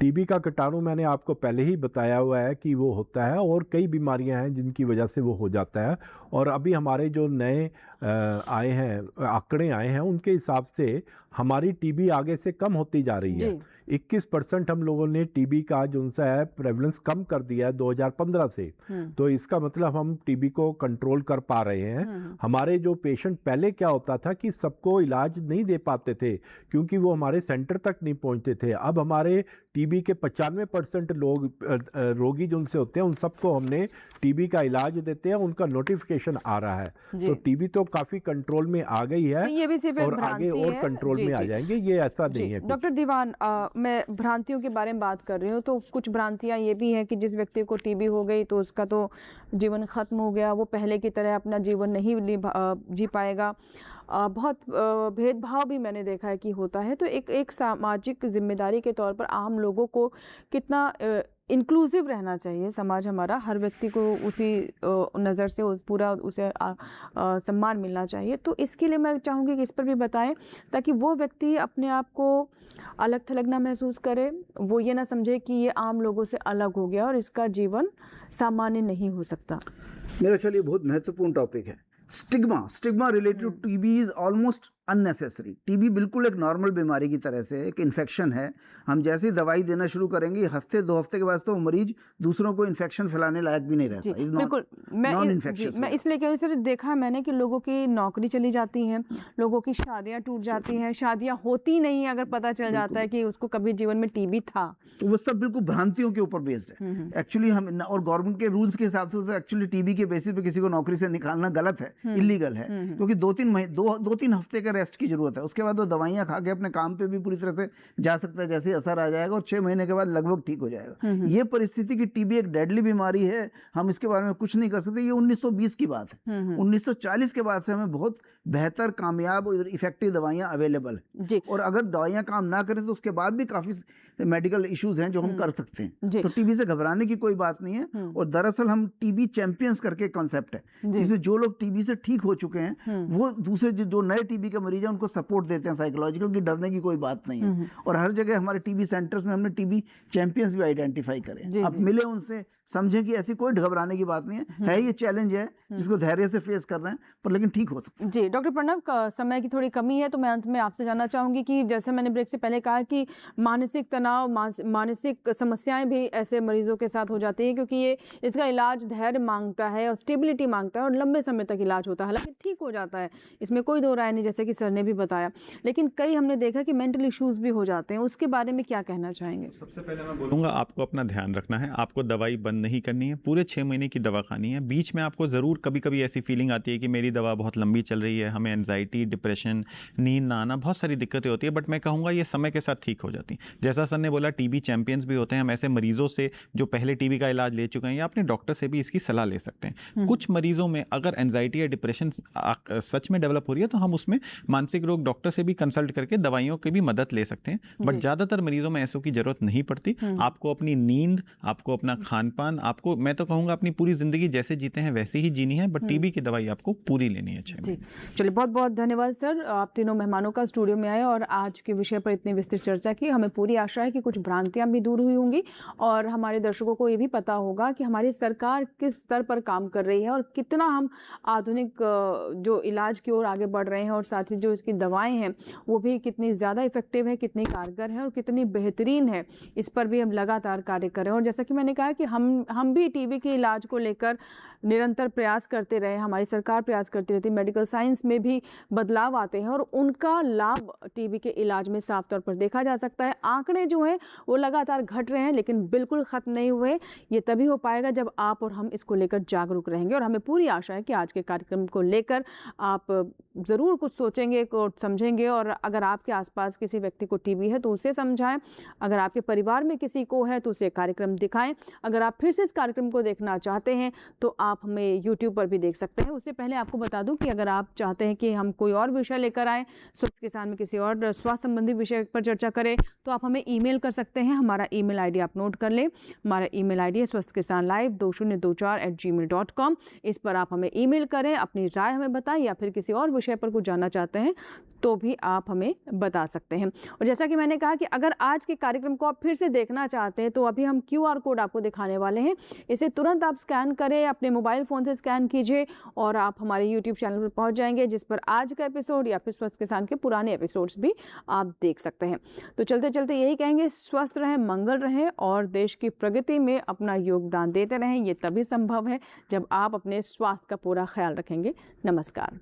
टीबी का कीटाणु मैंने आपको पहले ही बताया हुआ है कि वो होता है, और कई बीमारियां हैं जिनकी वजह से वो हो जाता है। और अभी हमारे जो नए आए हैं आंकड़े आए हैं, उनके हिसाब से हमारी टीबी आगे से कम होती जा रही है। 21% हम लोगों ने टीबी का जो उनसा है प्रेवलेंस कम कर दिया है 2015 से। तो इसका मतलब हम टीबी को कंट्रोल कर पा रहे हैं। हमारे जो पेशेंट पहले क्या होता था कि सबको इलाज नहीं दे पाते थे क्योंकि वो हमारे सेंटर तक नहीं पहुंचते थे। अब हमारे टीबी के 95% लोग रोगी जो उनसे होते हैं उन सबको हमने टीबी का इलाज देते हैं, उनका नोटिफिकेशन आ रहा है। तो टीबी तो काफी कंट्रोल में आ गई है ये भी सिर्फ और आगे और कंट्रोल में आ जाएंगे, ये ऐसा नहीं है। डॉक्टर दीवान, मैं भ्रांतियों के बारे में बात कर रही हूँ, तो कुछ भ्रांतियाँ ये भी हैं कि जिस व्यक्ति को टीबी हो गई तो उसका तो जीवन खत्म हो गया, वो पहले की तरह अपना जीवन नहीं जी पाएगा। बहुत भेदभाव भी मैंने देखा है कि होता है। तो एक सामाजिक जिम्मेदारी के तौर पर आम लोगों को कितना इंक्लूसिव रहना चाहिए समाज हमारा, हर व्यक्ति को उसी नज़र से पूरा उसे सम्मान मिलना चाहिए। तो इसके लिए मैं चाहूँगी कि इस पर भी बताएं ताकि वो व्यक्ति अपने आप को अलग थलग ना महसूस करे, वो ये ना समझे कि ये आम लोगों से अलग हो गया और इसका जीवन सामान्य नहीं हो सकता। मेरे ख्याल ये बहुत महत्वपूर्ण टॉपिक है। Stigma related to TB is almost unnecessary. TB बिल्कुल एक नॉर्मल बीमारी की तरह से एक इन्फेक्शन है। हम जैसे ही दवाई देना शुरू करेंगे हफ्ते 2 हफ्ते के बाद तो मरीज दूसरों को इन्फेक्शन फैलाने लायक भी नहीं रहता। बिल्कुल, मैं इसलिए कह रही हूँ, देखा है मैंने कि लोगों की नौकरी चली जाती है, लोगों की शादियाँ टूट जाती हैं, शादियाँ होती नहीं अगर पता चल जाता है कि उसको कभी जीवन में टीबी था। तो वो सब बिल्कुल भ्रांतियों के ऊपर बेस्ड है एक्चुअली। हम और गवर्नमेंट के रूल्स के हिसाब से एक्चुअली टीबी के बेसिस पे किसी को नौकरी से निकालना गलत है, इलीगल है, क्योंकि 2-3 हफ्ते का रेस्ट की जरूरत है। उसके बाद वो दवाइयाँ खा के अपने काम पे भी पूरी तरह से जा सकता है, जैसे असर आ जाएगा और 6 महीने के बाद लगभग ठीक हो जाएगा। ये परिस्थिति की टीबी एक डेडली बीमारी है, हम इसके बारे में कुछ नहीं कर सकते। ये 1920 की बात है। 1940 के बाद से हमें बहुत बेहतर, कामयाब और इफेक्टिव दवाइयाँ अवेलेबल है। और अगर दवाइयाँ काम ना करें तो उसके बाद भी काफ़ी मेडिकल इश्यूज हैं जो हम कर सकते हैं। तो टीबी से घबराने की कोई बात नहीं है। और दरअसल हम टीबी चैंपियंस करके कॉन्सेप्ट है, इसमें जो लोग टीबी से ठीक हो चुके हैं वो दूसरे जो नए टीबी के मरीज हैं उनको सपोर्ट देते हैं साइकोलॉजिकल, कि डरने की कोई बात नहीं है। और हर जगह हमारे टीबी सेंटर्स में हमने टीबी चैंपियंस भी आइडेंटिफाई करे। आप मिले उनसे, समझें कि ऐसी कोई घबराने की बात नहीं है। ये चैलेंज है जिसको धैर्य से फेस कर रहे हैं, पर लेकिन ठीक हो सकता है। जी डॉक्टर प्रणव, समय की थोड़ी कमी है तो मैं अंत में आपसे जानना चाहूँगी कि जैसे मैंने ब्रेक से पहले कहा कि मानसिक तनाव, मानसिक समस्याएं भी ऐसे मरीजों के साथ हो जाती हैं, क्योंकि इसका इलाज धैर्य मांगता है और स्टेबिलिटी मांगता है और लंबे समय तक इलाज होता है। हालांकि ठीक हो जाता है, इसमें कोई दो राय नहीं, जैसे कि सर ने भी बताया, लेकिन कई हमने देखा कि मेंटल इश्यूज़ भी हो जाते हैं। उसके बारे में क्या कहना चाहेंगे? सबसे पहले मैं बोलूँगा आपको अपना ध्यान रखना है, आपको दवाई बंद नहीं करनी है, पूरे 6 महीने की दवा खानी है। बीच में आपको ज़रूर कभी कभी ऐसी फीलिंग आती है कि मेरी दवा बहुत लंबी चल रही है, हमें एंजाइटी, डिप्रेशन, नींद ना आना, बहुत सारी दिक्कतें होती है, बट मैं कहूँगा ये समय के साथ ठीक हो जाती हैं। जैसा सर ने बोला, टीबी चैंपियंस भी होते हैं। हम ऐसे मरीजों से जो पहले टीबी का इलाज ले चुके हैं या अपने डॉक्टर से भी इसकी सलाह ले सकते हैं। कुछ मरीजों में अगर एंजाइटी या डिप्रेशन सच में डेवलप हो रही है तो हम उसमें मानसिक रोग डॉक्टर से भी कंसल्ट करके दवाइयों की भी मदद ले सकते हैं, बट ज़्यादातर मरीजों में ऐसों की जरूरत नहीं पड़ती। आपको अपनी नींद, आपको अपना खान पान, आपको मैं तो कहूँगा अपनी पूरी जिंदगी जैसे जीते हैं वैसे ही जीनी है, बट टीबी की दवाई आपको पूरी लेनी है। जी चलिए, बहुत बहुत धन्यवाद सर, आप तीनों मेहमानों का स्टूडियो में आए और आज के विषय पर इतनी विस्तृत चर्चा की। हमें पूरी आशा है कि कुछ भ्रांतियां भी दूर हुई होंगी और हमारे दर्शकों को ये भी पता होगा कि हमारी सरकार किस स्तर पर काम कर रही है और कितना हम आधुनिक जो इलाज की ओर आगे बढ़ रहे हैं, और साथ ही जो इसकी दवाएँ हैं वो भी कितनी ज़्यादा इफेक्टिव है, कितनी कारगर है और कितनी बेहतरीन है। इस पर भी हम लगातार कार्य कर रहे हैं। और जैसा कि मैंने कहा कि हम भी टीबी के इलाज को लेकर निरंतर प्रयास करते रहे, हमारी सरकार प्रयास करती रहती है, मेडिकल साइंस में भी बदलाव आते हैं और उनका लाभ टीबी के इलाज में साफ तौर पर देखा जा सकता है। आंकड़े जो हैं वो लगातार घट रहे हैं, लेकिन बिल्कुल ख़त्म नहीं हुए। ये तभी हो पाएगा जब आप और हम इसको लेकर जागरूक रहेंगे, और हमें पूरी आशा है कि आज के कार्यक्रम को लेकर आप ज़रूर कुछ सोचेंगे, कुछ समझेंगे, और अगर आपके आसपास किसी व्यक्ति को टीबी है तो उसे समझाएं, अगर आपके परिवार में किसी को है तो उसे कार्यक्रम दिखाएं। अगर आप फिर से इस कार्यक्रम को देखना चाहते हैं तो आप हमें YouTube पर भी देख सकते हैं। उससे पहले आपको बता दूं कि अगर आप चाहते हैं कि हम कोई और विषय लेकर आएँ, स्वस्थ किसान में किसी और स्वास्थ्य संबंधी विषय पर चर्चा करें, तो आप हमें ईमेल कर सकते हैं। हमारा ईमेल आईडी आप नोट कर लें। हमारा ईमेल आईडी है swasthkisanlive2024@gmail.com। इस पर आप हमें ईमेल करें, अपनी राय हमें बताएं, या फिर किसी और विषय पर कुछ जानना चाहते हैं तो भी आप हमें बता सकते हैं। और जैसा कि मैंने कहा कि अगर आज के कार्यक्रम को आप फिर से देखना चाहते हैं तो अभी हम QR कोड आपको दिखाने वाले हैं। इसे तुरंत आप स्कैन करें, अपने मोबाइल फ़ोन से स्कैन कीजिए और आप हमारे यूट्यूब चैनल पर पहुंच जाएंगे, जिस पर आज का एपिसोड या फिर स्वस्थ किसान के पुराने एपिसोड्स भी आप देख सकते हैं। तो चलते चलते यही कहेंगे, स्वस्थ रहें, मंगल रहें और देश की प्रगति में अपना योगदान देते रहें। ये तभी संभव है जब आप अपने स्वास्थ्य का पूरा ख्याल रखेंगे। नमस्कार।